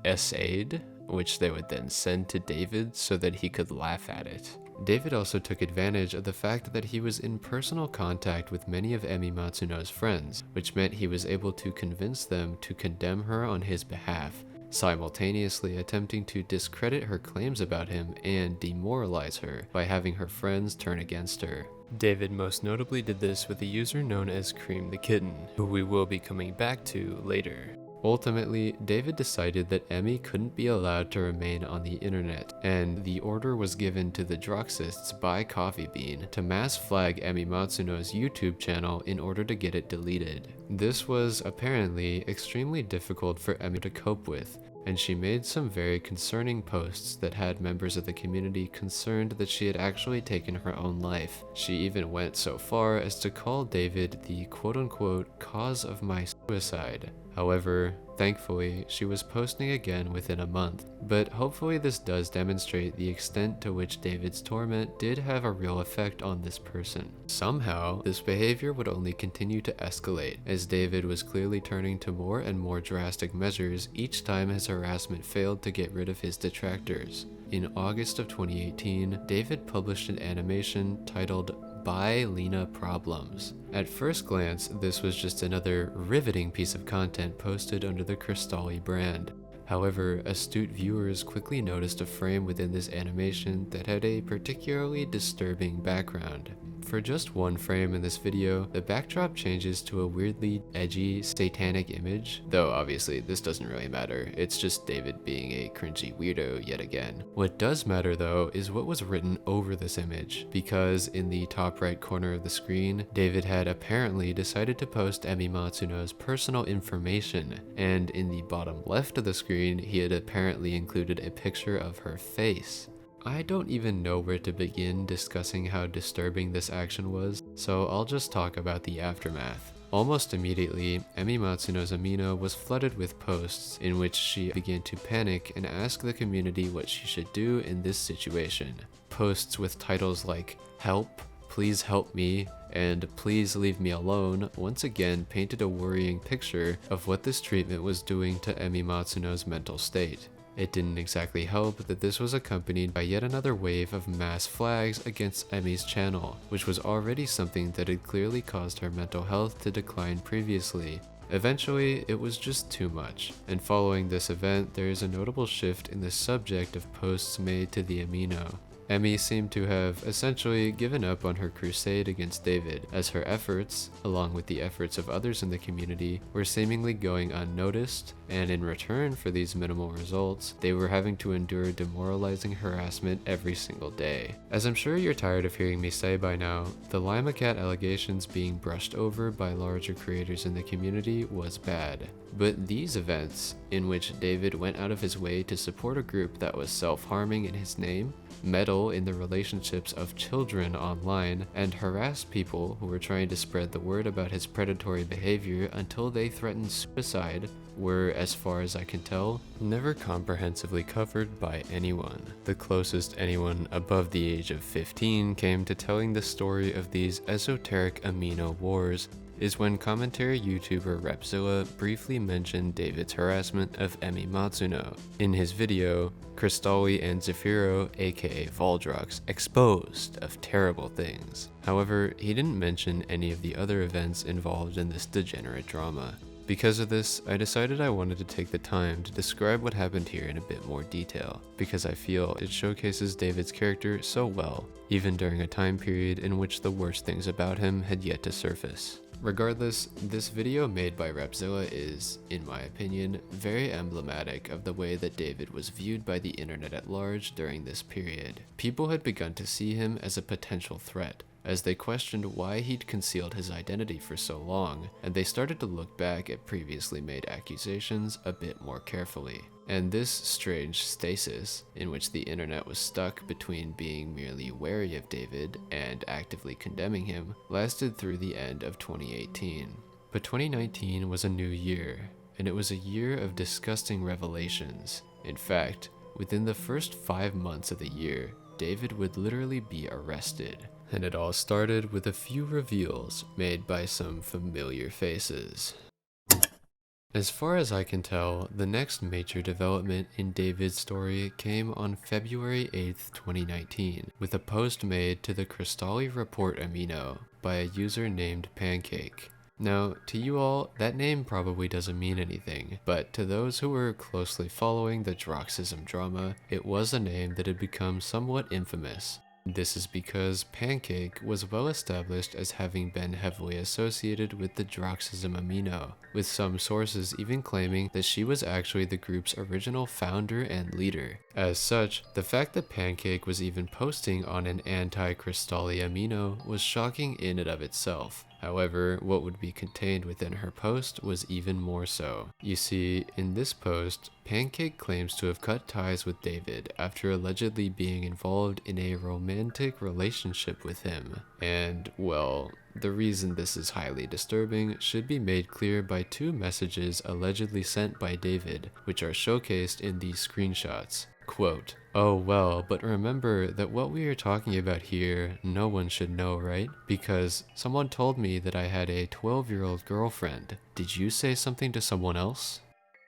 SA'd, which they would then send to David so that he could laugh at it. David also took advantage of the fact that he was in personal contact with many of Emi Matsuno's friends, which meant he was able to convince them to condemn her on his behalf, simultaneously attempting to discredit her claims about him and demoralize her by having her friends turn against her. David most notably did this with a user known as Cream the Kitten, who we will be coming back to later. Ultimately, David decided that Emi couldn't be allowed to remain on the internet, and the order was given to the Droxists by Coffee Bean to mass flag Emi Matsuno's YouTube channel in order to get it deleted. This was apparently extremely difficult for Emi to cope with, and she made some very concerning posts that had members of the community concerned that she had actually taken her own life. She even went so far as to call David the quote-unquote cause of my suicide. However, thankfully, she was posting again within a month, but hopefully this does demonstrate the extent to which David's torment did have a real effect on this person. Somehow, this behavior would only continue to escalate, as David was clearly turning to more and more drastic measures each time his harassment failed to get rid of his detractors. In August of 2018, David published an animation titled By Lena Problems. At first glance, this was just another riveting piece of content posted under the Cristali brand. However, astute viewers quickly noticed a frame within this animation that had a particularly disturbing background. For just one frame in this video, the backdrop changes to a weirdly edgy, satanic image, though obviously this doesn't really matter, it's just David being a cringy weirdo yet again. What does matter though is what was written over this image, because in the top right corner of the screen, David had apparently decided to post Emi Matsuno's personal information, and in the bottom left of the screen, he had apparently included a picture of her face. I don't even know where to begin discussing how disturbing this action was, so I'll just talk about the aftermath. Almost immediately, Emi Matsuno's LEMMiNO was flooded with posts in which she began to panic and ask the community what she should do in this situation. Posts with titles like "Help," "Please help me," and "Please leave me alone" once again painted a worrying picture of what this treatment was doing to Emi Matsuno's mental state. It didn't exactly help that this was accompanied by yet another wave of mass flags against Emi's channel, which was already something that had clearly caused her mental health to decline previously. Eventually, it was just too much, and following this event, there is a notable shift in the subject of posts made to the LEMMiNO. Emi seemed to have essentially given up on her crusade against David, as her efforts, along with the efforts of others in the community, were seemingly going unnoticed, and in return for these minimal results, they were having to endure demoralizing harassment every single day. As I'm sure you're tired of hearing me say by now, the LEMMiCat allegations being brushed over by larger creators in the community was bad. But these events, in which David went out of his way to support a group that was self-harming in his name, meddled meddle in the relationships of children online and harass people who were trying to spread the word about his predatory behavior until they threatened suicide were, as far as I can tell, never comprehensively covered by anyone. The closest anyone above the age of 15 came to telling the story of these esoteric LEMMiNO wars is when commentary YouTuber Repzilla briefly mentioned David's harassment of Emi Matsuno in his video, Cristali and Zafiro, aka ValdroxX, exposed of terrible things. However, he didn't mention any of the other events involved in this degenerate drama. Because of this, I decided I wanted to take the time to describe what happened here in a bit more detail, because I feel it showcases David's character so well, even during a time period in which the worst things about him had yet to surface. Regardless, this video made by Repzilla is, in my opinion, very emblematic of the way that David was viewed by the internet at large during this period. People had begun to see him as a potential threat, as they questioned why he'd concealed his identity for so long, and they started to look back at previously made accusations a bit more carefully. And this strange stasis, in which the internet was stuck between being merely wary of David and actively condemning him, lasted through the end of 2018. But 2019 was a new year, and it was a year of disgusting revelations. In fact, within the first 5 months of the year, David would literally be arrested. And it all started with a few reveals made by some familiar faces. As far as I can tell, the next major development in David's story came on February 8th, 2019, with a post made to the Cristali report LEMMiNO by a user named Pancake. Now, to you all, that name probably doesn't mean anything, but to those who were closely following the Droxism drama, it was a name that had become somewhat infamous. This is because Pancake was well established as having been heavily associated with the Droxism LEMMiNO, with some sources even claiming that she was actually the group's original founder and leader. As such, the fact that Pancake was even posting on an anti-Cristali LEMMiNO was shocking in and of itself. However, what would be contained within her post was even more so. You see, in this post, Pancake claims to have cut ties with David after allegedly being involved in a romantic relationship with him. And, well, the reason this is highly disturbing should be made clear by 2 messages allegedly sent by David, which are showcased in these screenshots. Quote, "Oh well, but remember that what we are talking about here, no one should know, right? Because someone told me that I had a 12-year-old girlfriend. Did you say something to someone else?"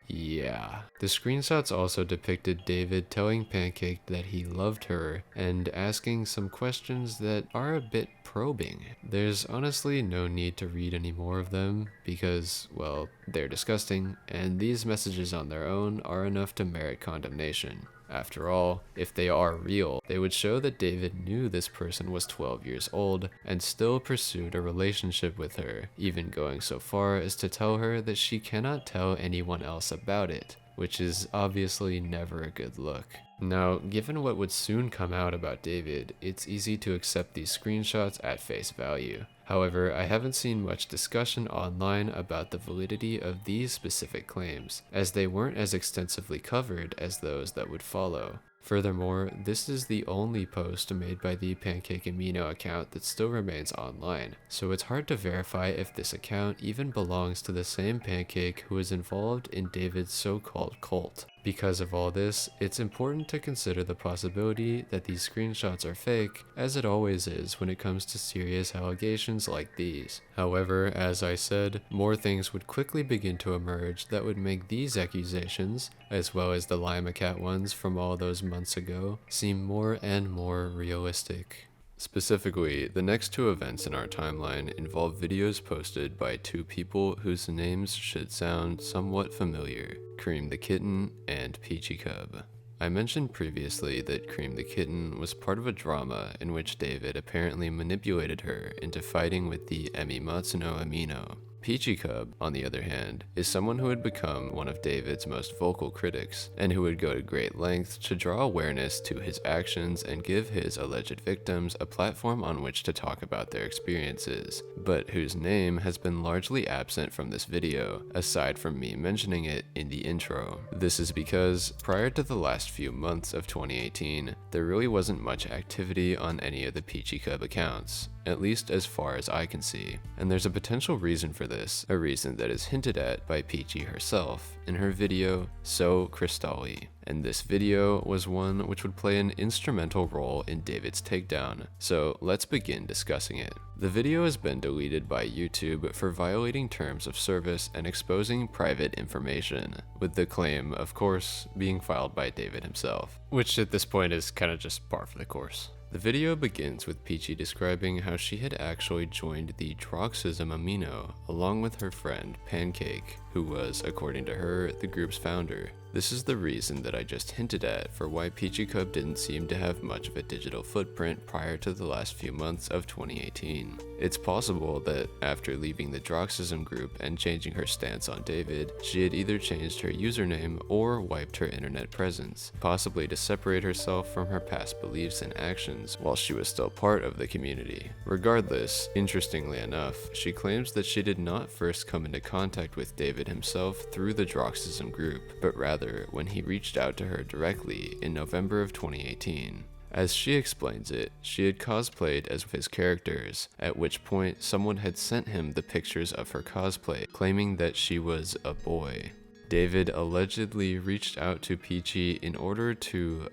Yeah. The screenshots also depicted David telling Pancake that he loved her and asking some questions that are a bit probing. There's honestly no need to read any more of them because, well, they're disgusting, and these messages on their own are enough to merit condemnation. After all, if they are real, they would show that David knew this person was 12 years old and still pursued a relationship with her, even going so far as to tell her that she cannot tell anyone else about it, which is obviously never a good look. Now, given what would soon come out about David, it's easy to accept these screenshots at face value. However, I haven't seen much discussion online about the validity of these specific claims, as they weren't as extensively covered as those that would follow. Furthermore, this is the only post made by the Pancake LEMMiNO account that still remains online, so it's hard to verify if this account even belongs to the same Pancake who is involved in David's so-called cult. Because of all this, it's important to consider the possibility that these screenshots are fake, as it always is when it comes to serious allegations like these. However, as I said, more things would quickly begin to emerge that would make these accusations, as well as the LEMMiNO ones from all those months ago, seem more and more realistic. Specifically, the next 2 events in our timeline involve videos posted by 2 people whose names should sound somewhat familiar: Cream the Kitten and Peachy Cub. I mentioned previously that Cream the Kitten was part of a drama in which David apparently manipulated her into fighting with the Emi Matsuno LEMMiNO. Peachy Cub, on the other hand, is someone who had become one of David's most vocal critics, and who would go to great lengths to draw awareness to his actions and give his alleged victims a platform on which to talk about their experiences, but whose name has been largely absent from this video, aside from me mentioning it in the intro. This is because, prior to the last few months of 2018, there really wasn't much activity on any of the Peachy Cub accounts, at least as far as I can see. And there's a potential reason for this, a reason that is hinted at by Peachy herself in her video, So Cristali. And this video was one which would play an instrumental role in David's takedown, so let's begin discussing it. The video has been deleted by YouTube for violating terms of service and exposing private information, with the claim, of course, being filed by David himself, which at this point is kind of just par for the course. The video begins with Peachy describing how she had actually joined the LEMMiNO along with her friend Pancake, who was, according to her, the group's founder. This is the reason that I just hinted at for why Peachy Cub didn't seem to have much of a digital footprint prior to the last few months of 2018. It's possible that after leaving the Droxism group and changing her stance on David, she had either changed her username or wiped her internet presence, possibly to separate herself from her past beliefs and actions while she was still part of the community. Regardless, interestingly enough, she claims that she did not first come into contact with David himself through the Droxism group, but rather when he reached out to her directly in November of 2018. As she explains it, she had cosplayed as his characters, at which point someone had sent him the pictures of her cosplay, claiming that she was a boy. David allegedly reached out to Peachy in order to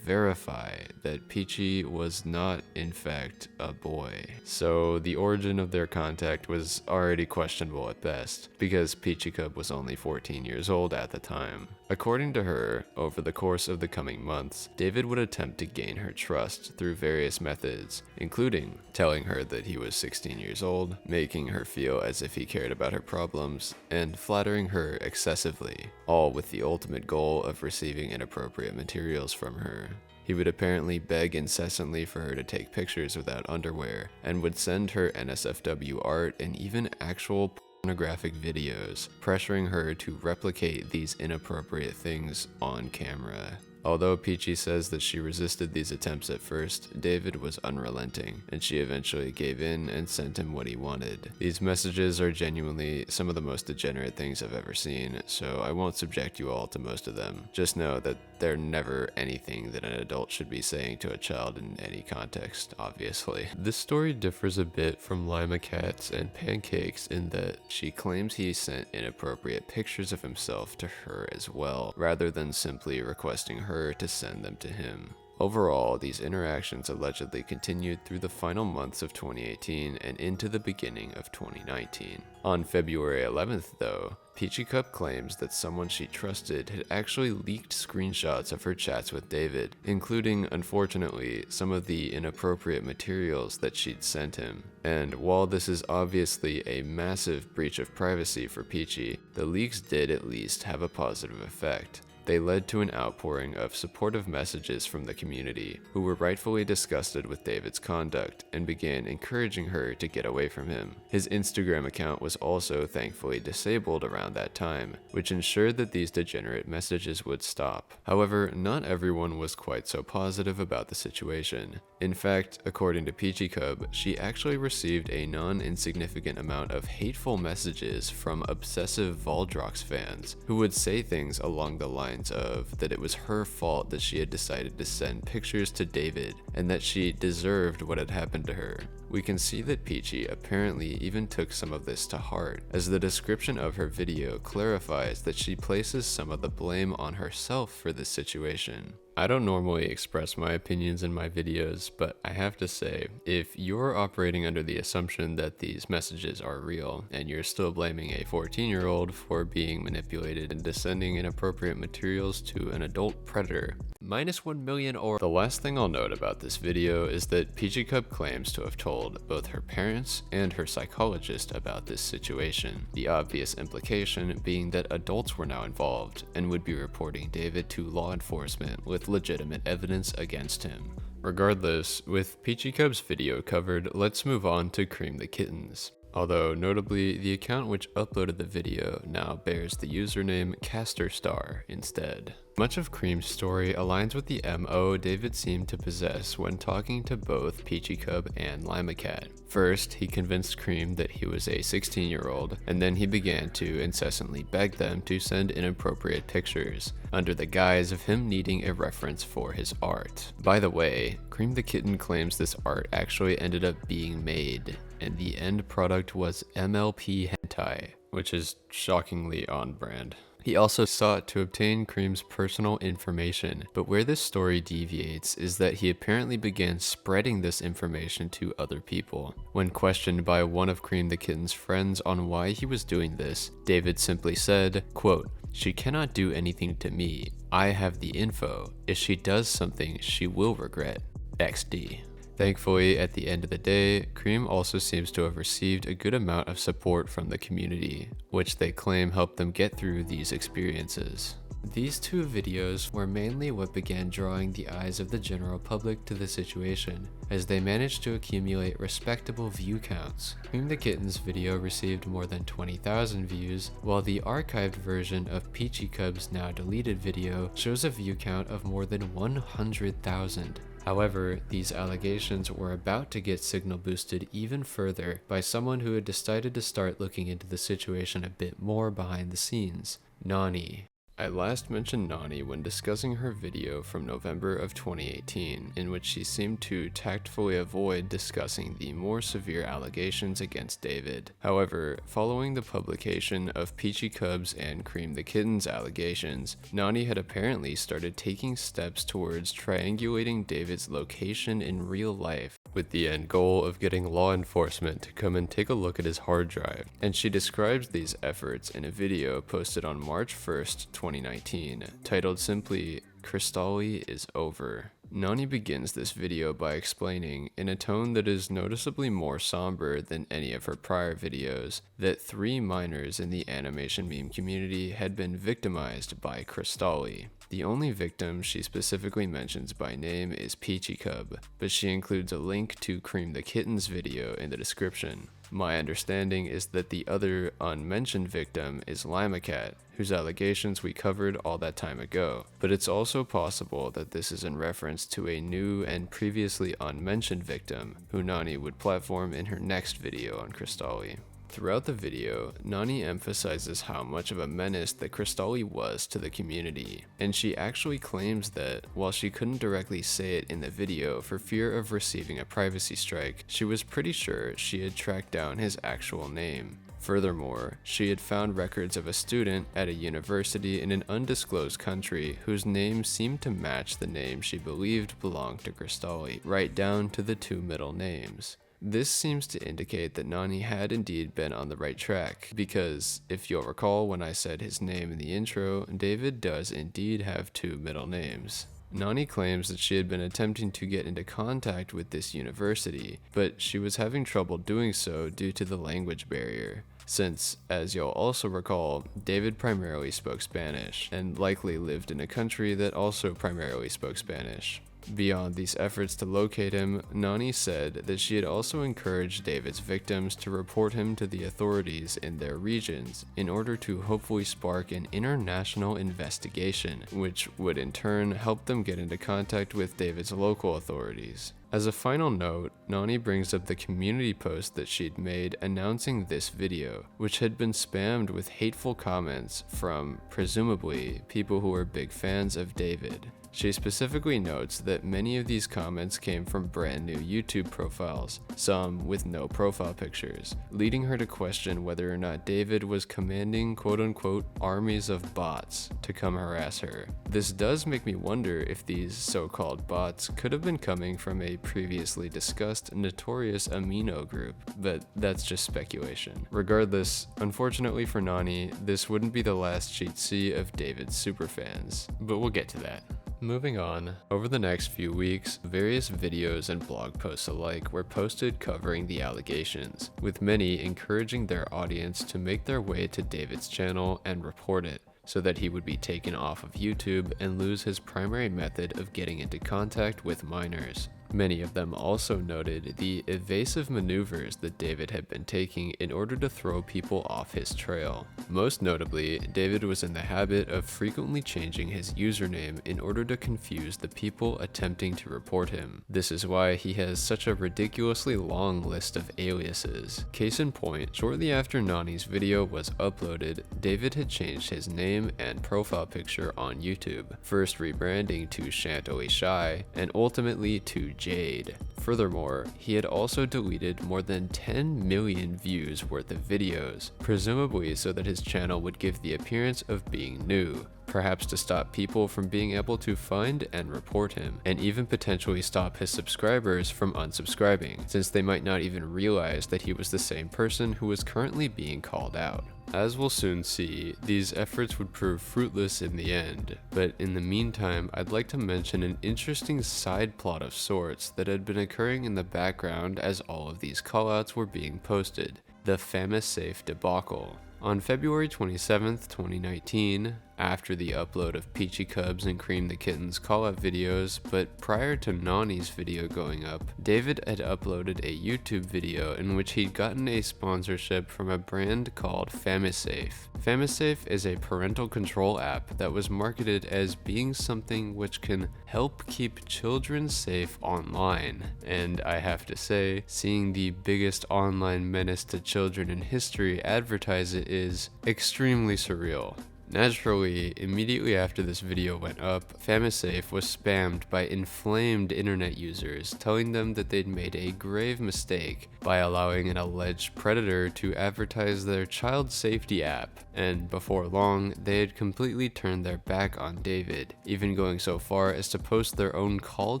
verify that Peachy was not, in fact, a boy. So the origin of their contact was already questionable at best, because Peachy Cub was only 14 years old at the time. According to her, over the course of the coming months, David would attempt to gain her trust through various methods, including telling her that he was 16 years old, making her feel as if he cared about her problems, and flattering her excessively, all with the ultimate goal of receiving inappropriate materials from her. He would apparently beg incessantly for her to take pictures without underwear, and would send her NSFW art and even actual pornographic videos, pressuring her to replicate these inappropriate things on camera. Although Peachy says that she resisted these attempts at first, David was unrelenting, and she eventually gave in and sent him what he wanted. These messages are genuinely some of the most degenerate things I've ever seen, so I won't subject you all to most of them. Just know that they're never anything that an adult should be saying to a child in any context, obviously. This story differs a bit from Lima Cats and Pancakes in that she claims he sent inappropriate pictures of himself to her as well, rather than simply requesting her to send them to him. Overall, these interactions allegedly continued through the final months of 2018 and into the beginning of 2019. On February 11th, though, Peachy Cub claims that someone she trusted had actually leaked screenshots of her chats with David, including, unfortunately, some of the inappropriate materials that she'd sent him. And while this is obviously a massive breach of privacy for Peachy, the leaks did at least have a positive effect. They led to an outpouring of supportive messages from the community, who were rightfully disgusted with David's conduct and began encouraging her to get away from him. His Instagram account was also thankfully disabled around that time, which ensured that these degenerate messages would stop. However, not everyone was quite so positive about the situation. In fact, according to Peachy Cub, she actually received a non-insignificant amount of hateful messages from obsessive ValdroxX fans, who would say things along the lines of that it was her fault that she had decided to send pictures to David, and that she deserved what had happened to her. We can see that Peachy apparently even took some of this to heart, as the description of her video clarifies that she places some of the blame on herself for this situation. I don't normally express my opinions in my videos, but I have to say, if you're operating under the assumption that these messages are real, and you're still blaming a 14-year-old for being manipulated and sending inappropriate materials to an adult predator, -1 million or... The last thing I'll note about this video is that Peachy Cub claims to have told both her parents and her psychologist about this situation, the obvious implication being that adults were now involved and would be reporting David to law enforcement with legitimate evidence against him. Regardless, with Peachy Cub's video covered, let's move on to Cream the Kittens. although notably the account which uploaded the video now bears the username CasterStar instead. Much of Cream's story aligns with the MO David seemed to possess when talking to both Peachy Cub and LEMMiNO. First, he convinced Cream that he was a 16-year-old, and then he began to incessantly beg them to send inappropriate pictures, under the guise of him needing a reference for his art. By the way, Cream the Kitten claims this art actually ended up being made, and the end product was MLP hentai, which is shockingly on brand. He also sought to obtain Cream's personal information, but where this story deviates is that he apparently began spreading this information to other people. When questioned by one of Cream the Kitten's friends on why he was doing this, David simply said, quote, "She cannot do anything to me. I have the info. If she does something, she will regret. XD." Thankfully, at the end of the day, Cream also seems to have received a good amount of support from the community, which they claim helped them get through these experiences. These two videos were mainly what began drawing the eyes of the general public to the situation, as they managed to accumulate respectable view counts. Cream the Kitten's video received more than 20,000 views, while the archived version of Peachy Cub's now deleted video shows a view count of more than 100,000. However, these allegations were about to get signal boosted even further by someone who had decided to start looking into the situation a bit more behind the scenes, Nani. I last mentioned Nani when discussing her video from November of 2018, in which she seemed to tactfully avoid discussing the more severe allegations against David. However, following the publication of Peachy Cub's and Cream the Kitten's allegations, Nani had apparently started taking steps towards triangulating David's location in real life, with the end goal of getting law enforcement to come and take a look at his hard drive. And she describes these efforts in a video posted on March 1st, 2019, titled simply, "Cristali is over." Nani begins this video by explaining, in a tone that is noticeably more somber than any of her prior videos, that 3 minors in the animation meme community had been victimized by Cristali. The only victim she specifically mentions by name is Peachy Cub, but she includes a link to Cream the Kitten's video in the description. My understanding is that the other unmentioned victim is LEMMiNO, whose allegations we covered all that time ago, but it's also possible that this is in reference to a new and previously unmentioned victim, who Nani would platform in her next video on Cristali. Throughout the video, Nani emphasizes how much of a menace that Cristali was to the community, and she actually claims that, while she couldn't directly say it in the video for fear of receiving a privacy strike, she was pretty sure she had tracked down his actual name. Furthermore, she had found records of a student at a university in an undisclosed country whose name seemed to match the name she believed belonged to Cristali, right down to the 2 middle names. This seems to indicate that Nani had indeed been on the right track, because, if you'll recall when I said his name in the intro, David does indeed have 2 middle names. Nani claims that she had been attempting to get into contact with this university, but she was having trouble doing so due to the language barrier, since, as you'll also recall, David primarily spoke Spanish, and likely lived in a country that also primarily spoke Spanish. Beyond these efforts to locate him, Nani said that she had also encouraged David's victims to report him to the authorities in their regions in order to hopefully spark an international investigation, which would in turn help them get into contact with David's local authorities. As a final note, Nani brings up the community post that she'd made announcing this video, which had been spammed with hateful comments from, presumably, people who were big fans of David. She specifically notes that many of these comments came from brand new YouTube profiles, some with no profile pictures, leading her to question whether or not David was commanding quote-unquote armies of bots to come harass her. This does make me wonder if these so-called bots could have been coming from a previously discussed notorious LEMMiNO group, but that's just speculation. Regardless, unfortunately for Nani, this wouldn't be the last she'd see of David's superfans, but we'll get to that. Moving on, over the next few weeks, various videos and blog posts alike were posted covering the allegations, with many encouraging their audience to make their way to David's channel and report it, so that he would be taken off of YouTube and lose his primary method of getting into contact with minors. Many of them also noted the evasive maneuvers that David had been taking in order to throw people off his trail. Most notably, David was in the habit of frequently changing his username in order to confuse the people attempting to report him. This is why he has such a ridiculously long list of aliases. Case in point, shortly after Nani's video was uploaded, David had changed his name and profile picture on YouTube, first rebranding to Shantaly Shy and ultimately to Jade. Furthermore, he had also deleted more than 10 million views worth of videos, presumably so that his channel would give the appearance of being new, perhaps to stop people from being able to find and report him, and even potentially stop his subscribers from unsubscribing, since they might not even realize that he was the same person who was currently being called out. As we'll soon see, these efforts would prove fruitless in the end, but in the meantime, I'd like to mention an interesting side plot of sorts that had been occurring in the background as all of these callouts were being posted: the Famous Safe debacle. On February 27th, 2019, after the upload of Peachy Cubs and Cream the Kitten's call-out videos, but prior to Nani's video going up, David had uploaded a YouTube video in which he'd gotten a sponsorship from a brand called FamiSafe. FamiSafe is a parental control app that was marketed as being something which can help keep children safe online, and I have to say, seeing the biggest online menace to children in history advertise it is extremely surreal. Naturally, immediately after this video went up, FamiSafe was spammed by inflamed internet users telling them that they'd made a grave mistake by allowing an alleged predator to advertise their child safety app, and before long, they had completely turned their back on David, even going so far as to post their own call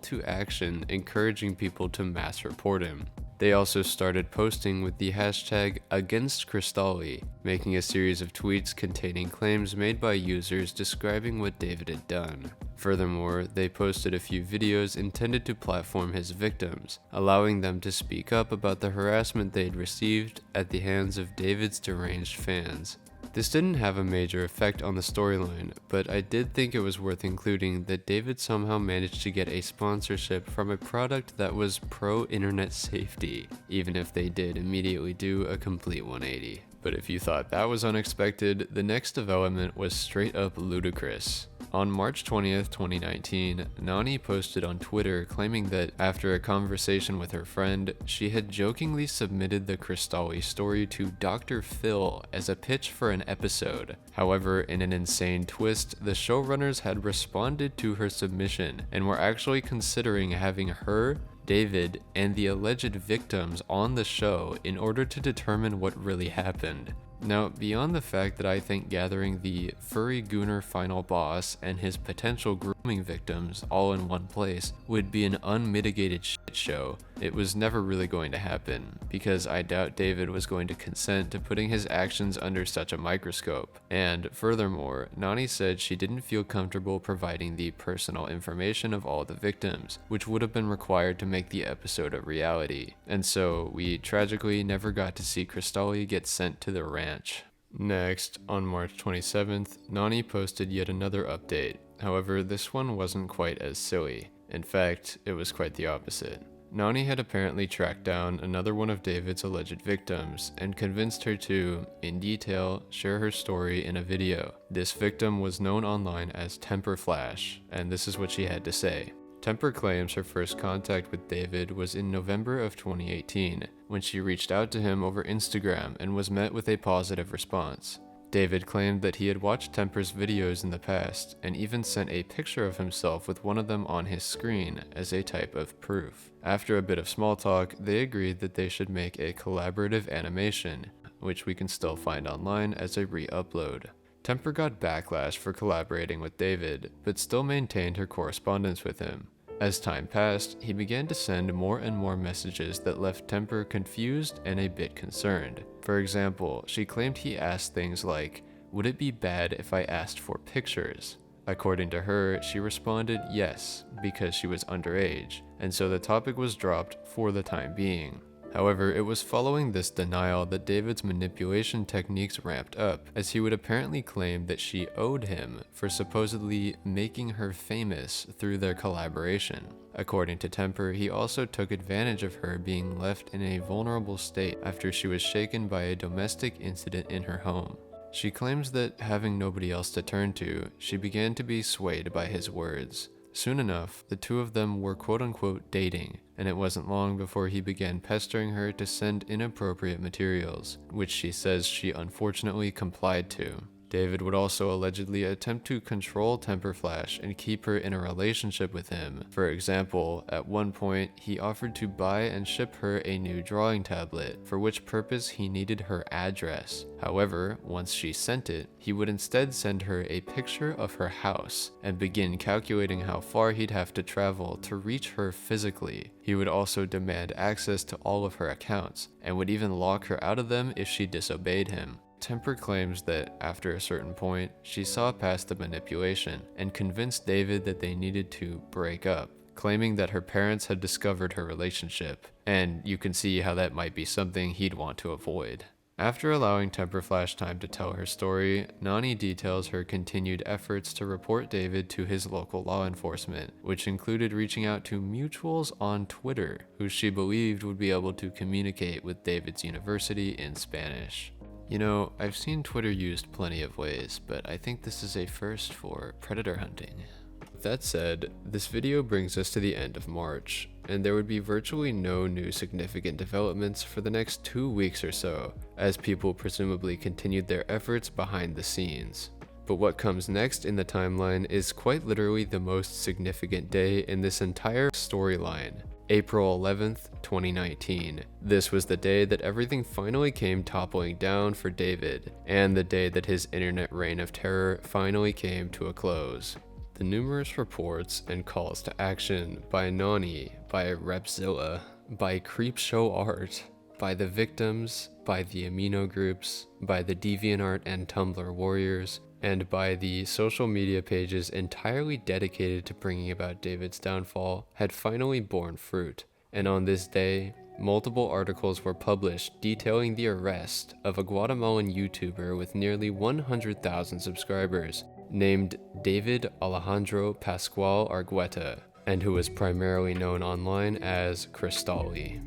to action encouraging people to mass report him. They also started posting with the hashtag #AgainstCristali, making a series of tweets containing claims made by users describing what David had done. Furthermore, they posted a few videos intended to platform his victims, allowing them to speak up about the harassment they'd received at the hands of David's deranged fans. This didn't have a major effect on the storyline, but I did think it was worth including that David somehow managed to get a sponsorship from a product that was pro-internet safety, even if they did immediately do a complete 180. But if you thought that was unexpected, the next development was straight up ludicrous. On March 20th, 2019, Nani posted on Twitter claiming that after a conversation with her friend, she had jokingly submitted the Cristali story to Dr. Phil as a pitch for an episode. However, in an insane twist, the showrunners had responded to her submission and were actually considering having her, David, and the alleged victims on the show in order to determine what really happened. Now, beyond the fact that I think gathering the furry gooner final boss and his potential grooming victims all in one place would be an unmitigated shit show, it was never really going to happen, because I doubt David was going to consent to putting his actions under such a microscope. And furthermore, Nani said she didn't feel comfortable providing the personal information of all the victims, which would have been required to make the episode a reality. And so, we tragically never got to see Cristali get sent to the ranch. Next, on March 27th, Nani posted yet another update. However, this one wasn't quite as silly. In fact, it was quite the opposite. Nani had apparently tracked down another one of David's alleged victims and convinced her to, in detail, share her story in a video. This victim was known online as Temper Flash, and this is what she had to say. Temper claims her first contact with David was in November of 2018, when she reached out to him over Instagram and was met with a positive response. David claimed that he had watched Temper's videos in the past, and even sent a picture of himself with one of them on his screen as a type of proof. After a bit of small talk, they agreed that they should make a collaborative animation, which we can still find online as a re-upload. Temper got backlash for collaborating with David, but still maintained her correspondence with him. As time passed, he began to send more and more messages that left Temper confused and a bit concerned. For example, she claimed he asked things like, "Would it be bad if I asked for pictures?" According to her, she responded yes, because she was underage, and so the topic was dropped for the time being. However, it was following this denial that David's manipulation techniques ramped up, as he would apparently claim that she owed him for supposedly making her famous through their collaboration. According to Temper, he also took advantage of her being left in a vulnerable state after she was shaken by a domestic incident in her home. She claims that, having nobody else to turn to, she began to be swayed by his words. Soon enough, the two of them were quote-unquote dating, and it wasn't long before he began pestering her to send inappropriate materials, which she says she unfortunately complied to. David would also allegedly attempt to control Temper Flash and keep her in a relationship with him. For example, at one point, he offered to buy and ship her a new drawing tablet, for which purpose he needed her address. However, once she sent it, he would instead send her a picture of her house and begin calculating how far he'd have to travel to reach her physically. He would also demand access to all of her accounts, and would even lock her out of them if she disobeyed him. Temper claims that, after a certain point, she saw past the manipulation and convinced David that they needed to break up, claiming that her parents had discovered her relationship, and you can see how that might be something he'd want to avoid. After allowing Temper Flash time to tell her story, Nani details her continued efforts to report David to his local law enforcement, which included reaching out to mutuals on Twitter, who she believed would be able to communicate with David's university in Spanish. You know, I've seen Twitter used plenty of ways, but I think this is a first for predator hunting. With that said, this video brings us to the end of March, and there would be virtually no new significant developments for the next 2 weeks or so, as people presumably continued their efforts behind the scenes. But what comes next in the timeline is quite literally the most significant day in this entire storyline. April 11th, 2019. This was the day that everything finally came toppling down for David, and the day that his internet reign of terror finally came to a close. The numerous reports and calls to action by Nani, by Repzilla, by Creepshow Art, by the victims, by the LEMMiNO groups, by the DeviantArt and Tumblr warriors, and by the social media pages entirely dedicated to bringing about David's downfall, had finally borne fruit. And on this day, multiple articles were published detailing the arrest of a Guatemalan YouTuber with nearly 100,000 subscribers, named David Alejandro Pascual Argueta, and who was primarily known online as Cristali.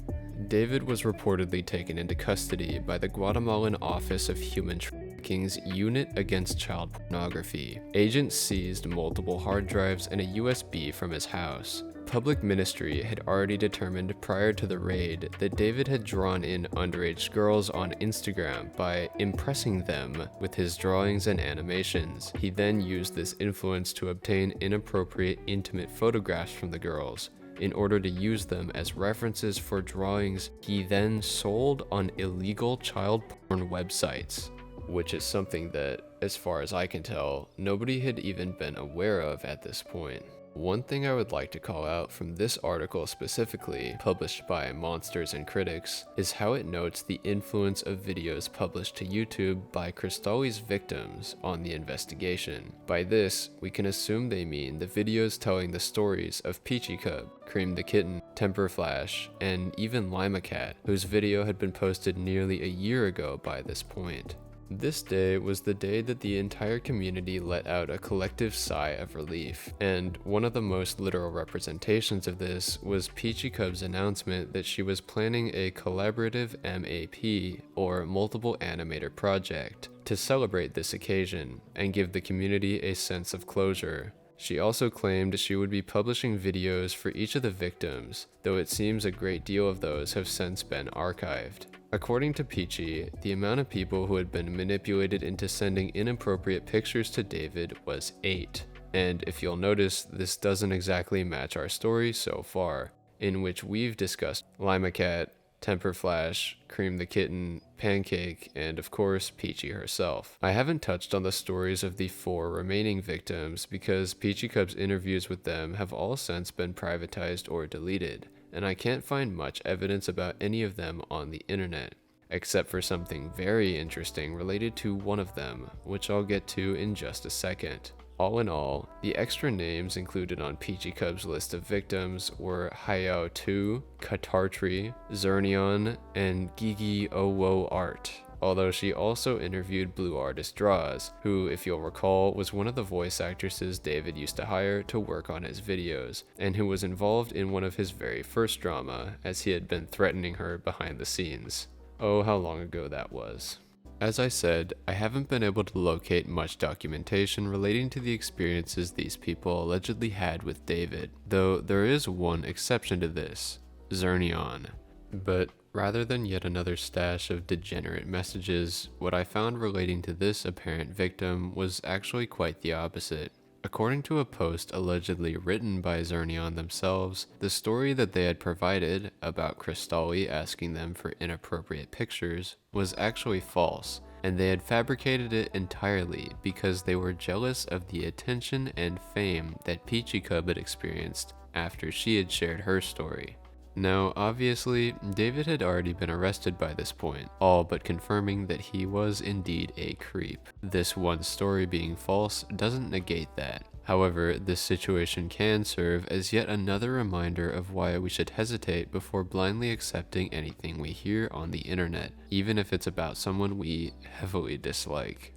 David was reportedly taken into custody by the Guatemalan Office of Human Trafficking's Unit Against Child Pornography. Agents seized multiple hard drives and a USB from his house. Public Ministry had already determined prior to the raid that David had drawn in underage girls on Instagram by impressing them with his drawings and animations. He then used this influence to obtain inappropriate intimate photographs from the girls, in order to use them as references for drawings he then sold on illegal child porn websites, which is something that, as far as I can tell, nobody had even been aware of at this point. One thing I would like to call out from this article specifically, published by Monsters and Critics, is how it notes the influence of videos published to YouTube by Cristali's victims on the investigation. By this, we can assume they mean the videos telling the stories of Peachy Cub, Cream the Kitten, Temper Flash, and even Limacat, whose video had been posted nearly a year ago by this point. This day was the day that the entire community let out a collective sigh of relief, and one of the most literal representations of this was Peachy Cub's announcement that she was planning a collaborative MAP, or multiple animator project, to celebrate this occasion and give the community a sense of closure. She also claimed she would be publishing videos for each of the victims, though it seems a great deal of those have since been archived. According to Peachy, the amount of people who had been manipulated into sending inappropriate pictures to David was 8. And if you'll notice, this doesn't exactly match our story so far, in which we've discussed Limacat, Temper Flash, Cream the Kitten, Pancake, and of course Peachy herself. I haven't touched on the stories of the 4 remaining victims because Peachy Cub's interviews with them have all since been privatized or deleted, and I can't find much evidence about any of them on the internet, except for something very interesting related to one of them, which I'll get to in just a second. All in all, the extra names included on Peachy Cub's list of victims were Hayao2, Katartri, Zernion, and Gigi Owo Art, although she also interviewed Blue Artist Draws, who, if you'll recall, was one of the voice actresses David used to hire to work on his videos, and who was involved in one of his very first drama, as he had been threatening her behind the scenes. Oh, how long ago that was. As I said, I haven't been able to locate much documentation relating to the experiences these people allegedly had with David, though there is one exception to this, Zernion. But rather than yet another stash of degenerate messages, what I found relating to this apparent victim was actually quite the opposite. According to a post allegedly written by Zernion themselves, the story that they had provided about Cristali asking them for inappropriate pictures was actually false, and they had fabricated it entirely because they were jealous of the attention and fame that Peachy Cub had experienced after she had shared her story. Now, obviously, David had already been arrested by this point, all but confirming that he was indeed a creep. This one story being false doesn't negate that. However, this situation can serve as yet another reminder of why we should hesitate before blindly accepting anything we hear on the internet, even if it's about someone we heavily dislike.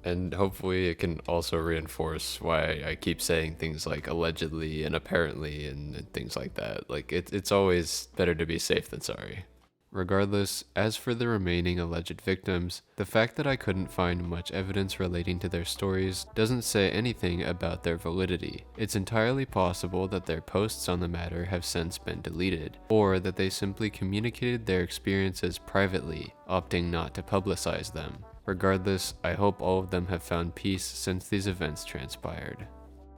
And hopefully it can also reinforce why I keep saying things like allegedly and apparently and things like that. Like, it's always better to be safe than sorry. Regardless, as for the remaining alleged victims, the fact that I couldn't find much evidence relating to their stories doesn't say anything about their validity. It's entirely possible that their posts on the matter have since been deleted, or that they simply communicated their experiences privately, opting not to publicize them. Regardless, I hope all of them have found peace since these events transpired.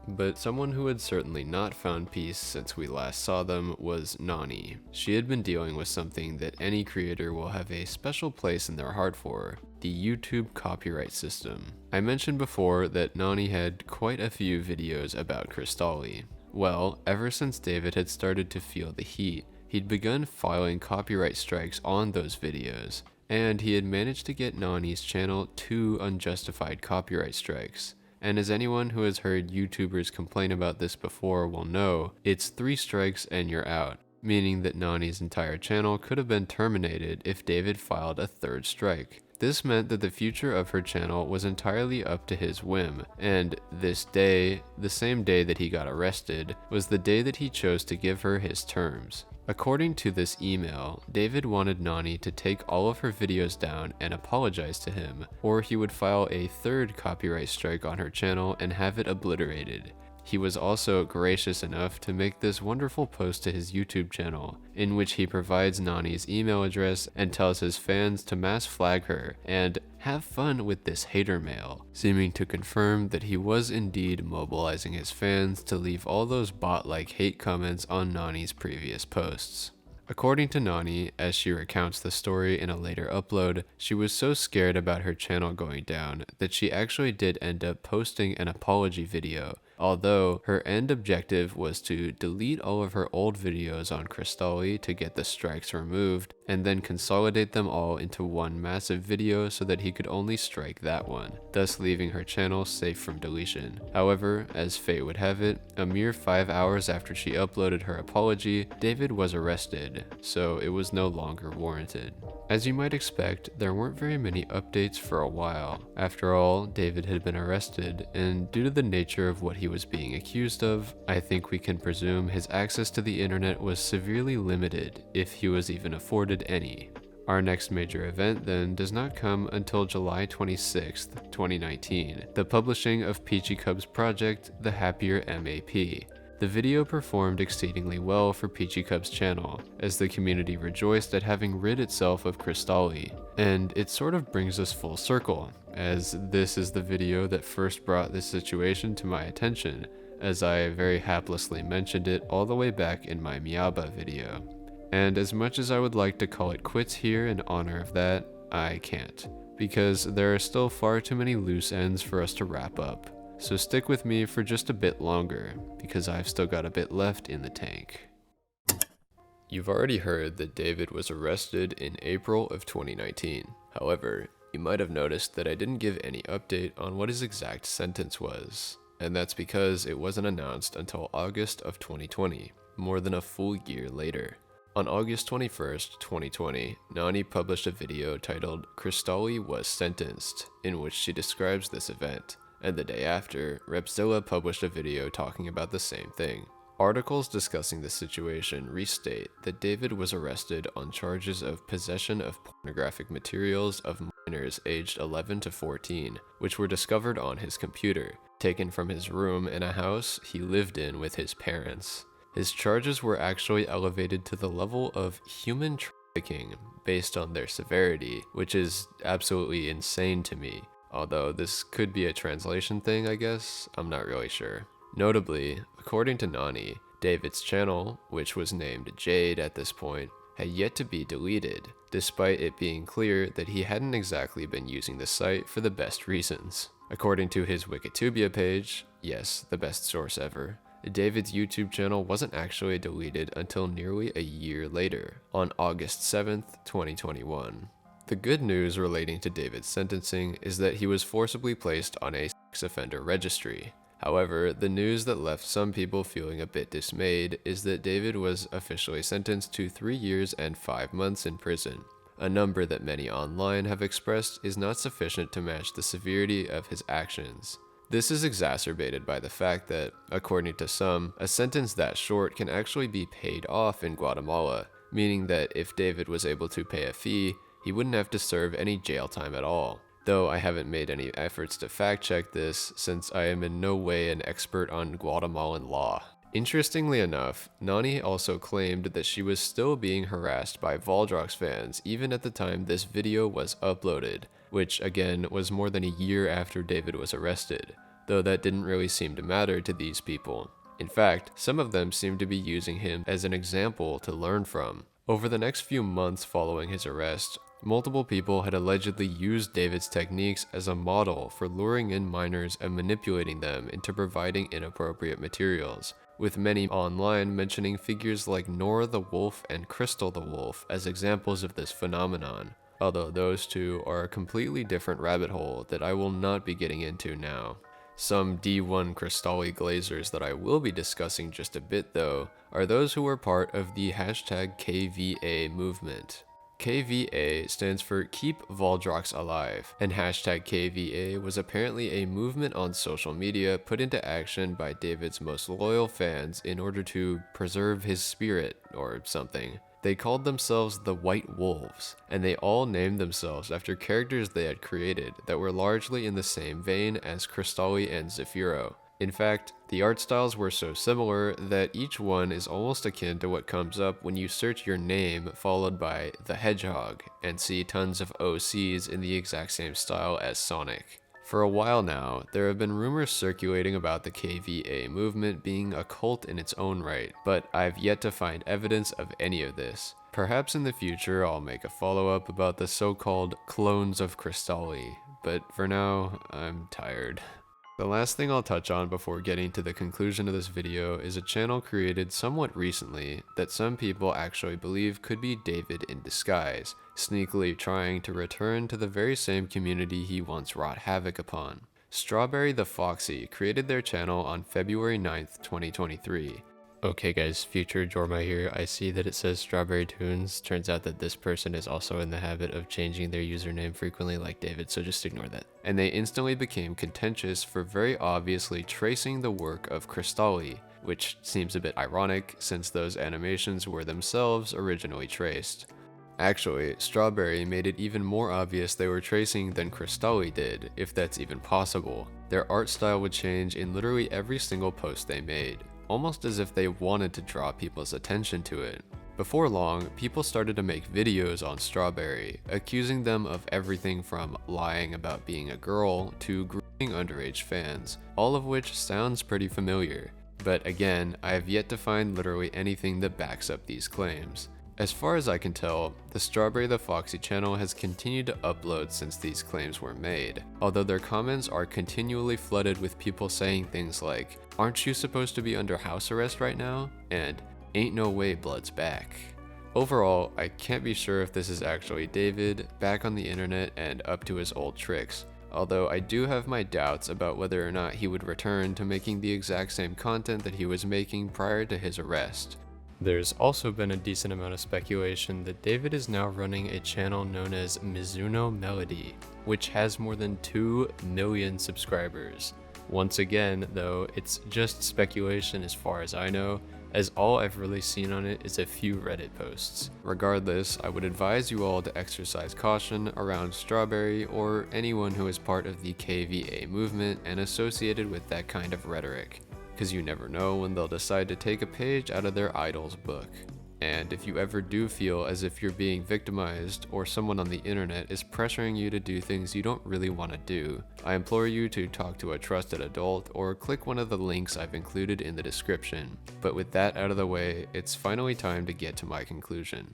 But someone who had certainly not found peace since we last saw them was Nani. She had been dealing with something that any creator will have a special place in their heart for, the YouTube copyright system. I mentioned before that Nani had quite a few videos about Cristali. Well, ever since David had started to feel the heat, he'd begun filing copyright strikes on those videos, and he had managed to get Nani's channel 2 unjustified copyright strikes. And as anyone who has heard YouTubers complain about this before will know, it's 3 strikes and you're out, meaning that Nani's entire channel could have been terminated if David filed a 3rd strike. This meant that the future of her channel was entirely up to his whim, and this day, the same day that he got arrested, was the day that he chose to give her his terms. According to this email, David wanted Nani to take all of her videos down and apologize to him, or he would file a 3rd copyright strike on her channel and have it obliterated. He was also gracious enough to make this wonderful post to his YouTube channel, in which he provides Nani's email address and tells his fans to mass flag her and have fun with this hater mail, seeming to confirm that he was indeed mobilizing his fans to leave all those bot-like hate comments on Nani's previous posts. According to Nani, as she recounts the story in a later upload, she was so scared about her channel going down that she actually did end up posting an apology video, although her end objective was to delete all of her old videos on Cristali to get the strikes removed, and then consolidate them all into one massive video so that he could only strike that one, thus leaving her channel safe from deletion. However, as fate would have it, a mere 5 hours after she uploaded her apology, David was arrested, so it was no longer warranted. As you might expect, there weren't very many updates for a while. After all, David had been arrested, and due to the nature of what he was being accused of, I think we can presume his access to the internet was severely limited, if he was even afforded any. Our next major event then does not come until July 26th, 2019, the publishing of Peachy Cub's project, The Happier MAP. The video performed exceedingly well for Peachy Cub's channel, as the community rejoiced at having rid itself of Cristali. And it sort of brings us full circle, as this is the video that first brought this situation to my attention, as I very haplessly mentioned it all the way back in my Miyaba video. And as much as I would like to call it quits here in honor of that, I can't, because there are still far too many loose ends for us to wrap up. So stick with me for just a bit longer, because I've still got a bit left in the tank. You've already heard that David was arrested in April of 2019. However, you might have noticed that I didn't give any update on what his exact sentence was. and that's because it wasn't announced until August of 2020, more than a full year later. On August 21st, 2020, Nani published a video titled "Cristali was sentenced," in which she describes this event, and the day after, Repzilla published a video talking about the same thing. Articles discussing the situation restate that David was arrested on charges of possession of pornographic materials of minors aged 11 to 14, which were discovered on his computer, taken from his room in a house he lived in with his parents. His charges were actually elevated to the level of human trafficking based on their severity, which is absolutely insane to me. Although this could be a translation thing, I guess, I'm not really sure. Notably, according to Nani, David's channel, which was named Jade at this point, had yet to be deleted, despite it being clear that he hadn't exactly been using the site for the best reasons. According to his Wikitubia page, yes, the best source ever, David's YouTube channel wasn't actually deleted until nearly a year later, on August 7th, 2021. The good news relating to David's sentencing is that he was forcibly placed on a sex offender registry. However, the news that left some people feeling a bit dismayed is that David was officially sentenced to 3 years and 5 months in prison, a number that many online have expressed is not sufficient to match the severity of his actions. This is exacerbated by the fact that, according to some, a sentence that short can actually be paid off in Guatemala, meaning that if David was able to pay a fee, he wouldn't have to serve any jail time at all. Though I haven't made any efforts to fact check this, since I am in no way an expert on Guatemalan law. Interestingly enough, Nani also claimed that she was still being harassed by ValdroxX fans even at the time this video was uploaded, which again was more than a year after David was arrested, though that didn't really seem to matter to these people. In fact, some of them seemed to be using him as an example to learn from. Over the next few months following his arrest, multiple people had allegedly used David's techniques as a model for luring in minors and manipulating them into providing inappropriate materials, with many online mentioning figures like Nora the Wolf and Crystal the Wolf as examples of this phenomenon, although those two are a completely different rabbit hole that I will not be getting into now. Some D1 Cristali glazers that I will be discussing just a bit though are those who were part of the hashtag KVA movement. KVA stands for Keep ValdroxX Alive, and hashtag KVA was apparently a movement on social media put into action by David's most loyal fans in order to preserve his spirit or something. They called themselves the White Wolves, and they all named themselves after characters they had created that were largely in the same vein as Cristali and Zafiro. In fact, the art styles were so similar that each one is almost akin to what comes up when you search your name followed by the Hedgehog and see tons of OCs in the exact same style as Sonic. For a while now, there have been rumors circulating about the KVA movement being a cult in its own right, but I've yet to find evidence of any of this. Perhaps in the future I'll make a follow-up about the so-called clones of Cristali, but for now, I'm tired. The last thing I'll touch on before getting to the conclusion of this video is a channel created somewhat recently that some people actually believe could be David in disguise, sneakily trying to return to the very same community he once wrought havoc upon. Strawberry the Foxy created their channel on February 9th, 2023. Okay guys, future Jorma here. I see that it says Strawberry Tunes. Turns out that this person is also in the habit of changing their username frequently like David, so just ignore that. And they instantly became contentious for very obviously tracing the work of Cristali, which seems a bit ironic since those animations were themselves originally traced. Actually, Strawberry made it even more obvious they were tracing than Cristali did, if that's even possible. Their art style would change in literally every single post they made, almost as if they wanted to draw people's attention to it. Before long, people started to make videos on Strawberry, accusing them of everything from lying about being a girl to grooming underage fans, all of which sounds pretty familiar. But again, I have yet to find literally anything that backs up these claims. As far as I can tell, the Strawberry the Foxy channel has continued to upload since these claims were made, although their comments are continually flooded with people saying things like, "Aren't you supposed to be under house arrest right now?" and "Ain't no way Blood's back." Overall, I can't be sure if this is actually David, back on the internet and up to his old tricks, although I do have my doubts about whether or not he would return to making the exact same content that he was making prior to his arrest. There's also been a decent amount of speculation that David is now running a channel known as Mizuno Melody, which has more than 2 million subscribers. Once again, though, it's just speculation as far as I know, as all I've really seen on it is a few Reddit posts. Regardless, I would advise you all to exercise caution around Strawberry or anyone who is part of the KVA movement and associated with that kind of rhetoric, because you never know when they'll decide to take a page out of their idol's book. And if you ever do feel as if you're being victimized or someone on the internet is pressuring you to do things you don't really want to do, I implore you to talk to a trusted adult or click one of the links I've included in the description. But with that out of the way, it's finally time to get to my conclusion.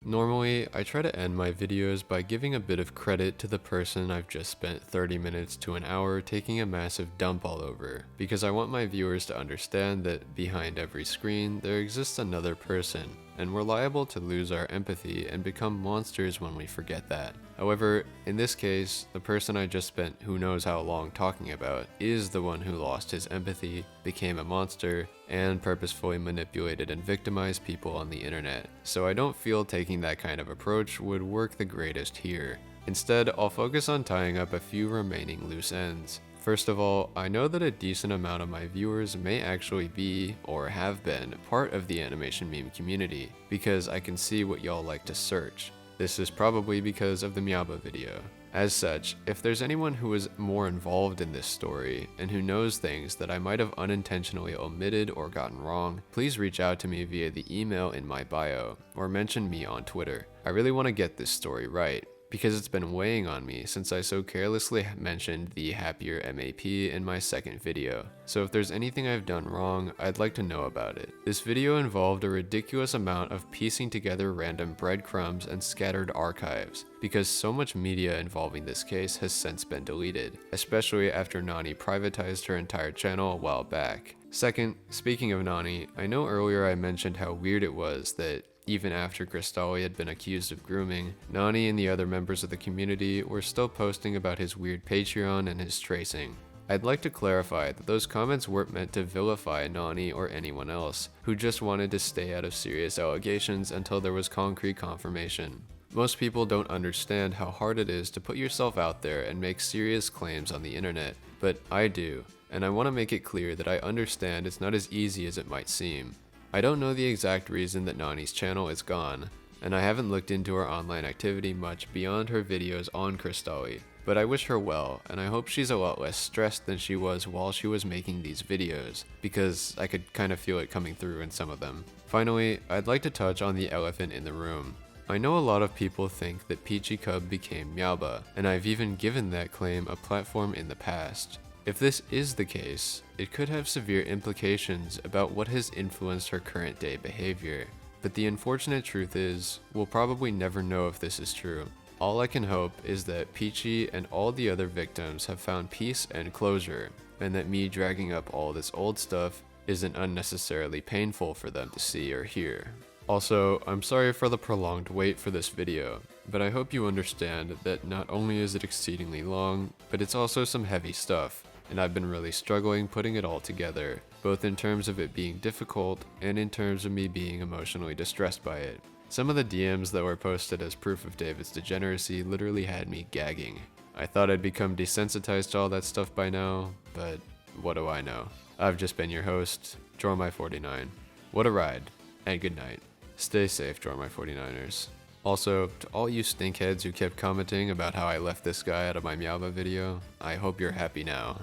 Normally, I try to end my videos by giving a bit of credit to the person I've just spent 30 minutes to an hour taking a massive dump all over, because I want my viewers to understand that behind every screen there exists another person, and we're liable to lose our empathy and become monsters when we forget that. However, in this case, the person I just spent who knows how long talking about is the one who lost his empathy, became a monster, and purposefully manipulated and victimized people on the internet. So I don't feel taking that kind of approach would work the greatest here. Instead, I'll focus on tying up a few remaining loose ends. First of all, I know that a decent amount of my viewers may actually be, or have been, part of the animation meme community, because I can see what y'all like to search. This is probably because of the Meowba video. As such, if there's anyone who is more involved in this story, and who knows things that I might have unintentionally omitted or gotten wrong, please reach out to me via the email in my bio, or mention me on Twitter. I really want to get this story right, because it's been weighing on me since I so carelessly mentioned the happier MAP in my second video. So if there's anything I've done wrong, I'd like to know about it. This video involved a ridiculous amount of piecing together random breadcrumbs and scattered archives, because so much media involving this case has since been deleted, especially after Nani privatized her entire channel a while back. Second, speaking of Nani, I know earlier I mentioned how weird it was that even after Cristali had been accused of grooming, Nani and the other members of the community were still posting about his weird Patreon and his tracing. I'd like to clarify that those comments weren't meant to vilify Nani or anyone else, who just wanted to stay out of serious allegations until there was concrete confirmation. Most people don't understand how hard it is to put yourself out there and make serious claims on the internet, but I do, and I want to make it clear that I understand it's not as easy as it might seem. I don't know the exact reason that Nani's channel is gone, and I haven't looked into her online activity much beyond her videos on Cristali, but I wish her well, and I hope she's a lot less stressed than she was while she was making these videos, because I could kind of feel it coming through in some of them. Finally, I'd like to touch on the elephant in the room. I know a lot of people think that Peachy Cub became Meowba, and I've even given that claim a platform in the past. If this is the case, it could have severe implications about what has influenced her current day behavior. But the unfortunate truth is, we'll probably never know if this is true. All I can hope is that Peachy and all the other victims have found peace and closure, and that me dragging up all this old stuff isn't unnecessarily painful for them to see or hear. Also, I'm sorry for the prolonged wait for this video, but I hope you understand that not only is it exceedingly long, but it's also some heavy stuff, and I've been really struggling putting it all together, both in terms of it being difficult and in terms of me being emotionally distressed by it. Some of the DMs that were posted as proof of David's degeneracy literally had me gagging. I thought I'd become desensitized to all that stuff by now, but what do I know? I've just been your host, Jormy49. What a ride, and good night. Stay safe, Jormy49ers. Also, to all you stinkheads who kept commenting about how I left this guy out of my Meowba video, I hope you're happy now.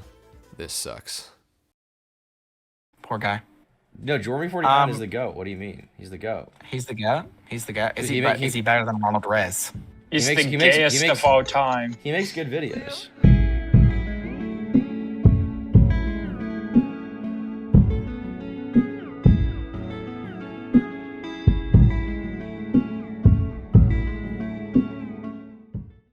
This sucks. Poor guy. No, Jormy49 is the GOAT. What do you mean? He's the GOAT. He's the GOAT? He's the GOAT. Is he better than Ronald Rez? He's the gayest of all time. He makes good videos.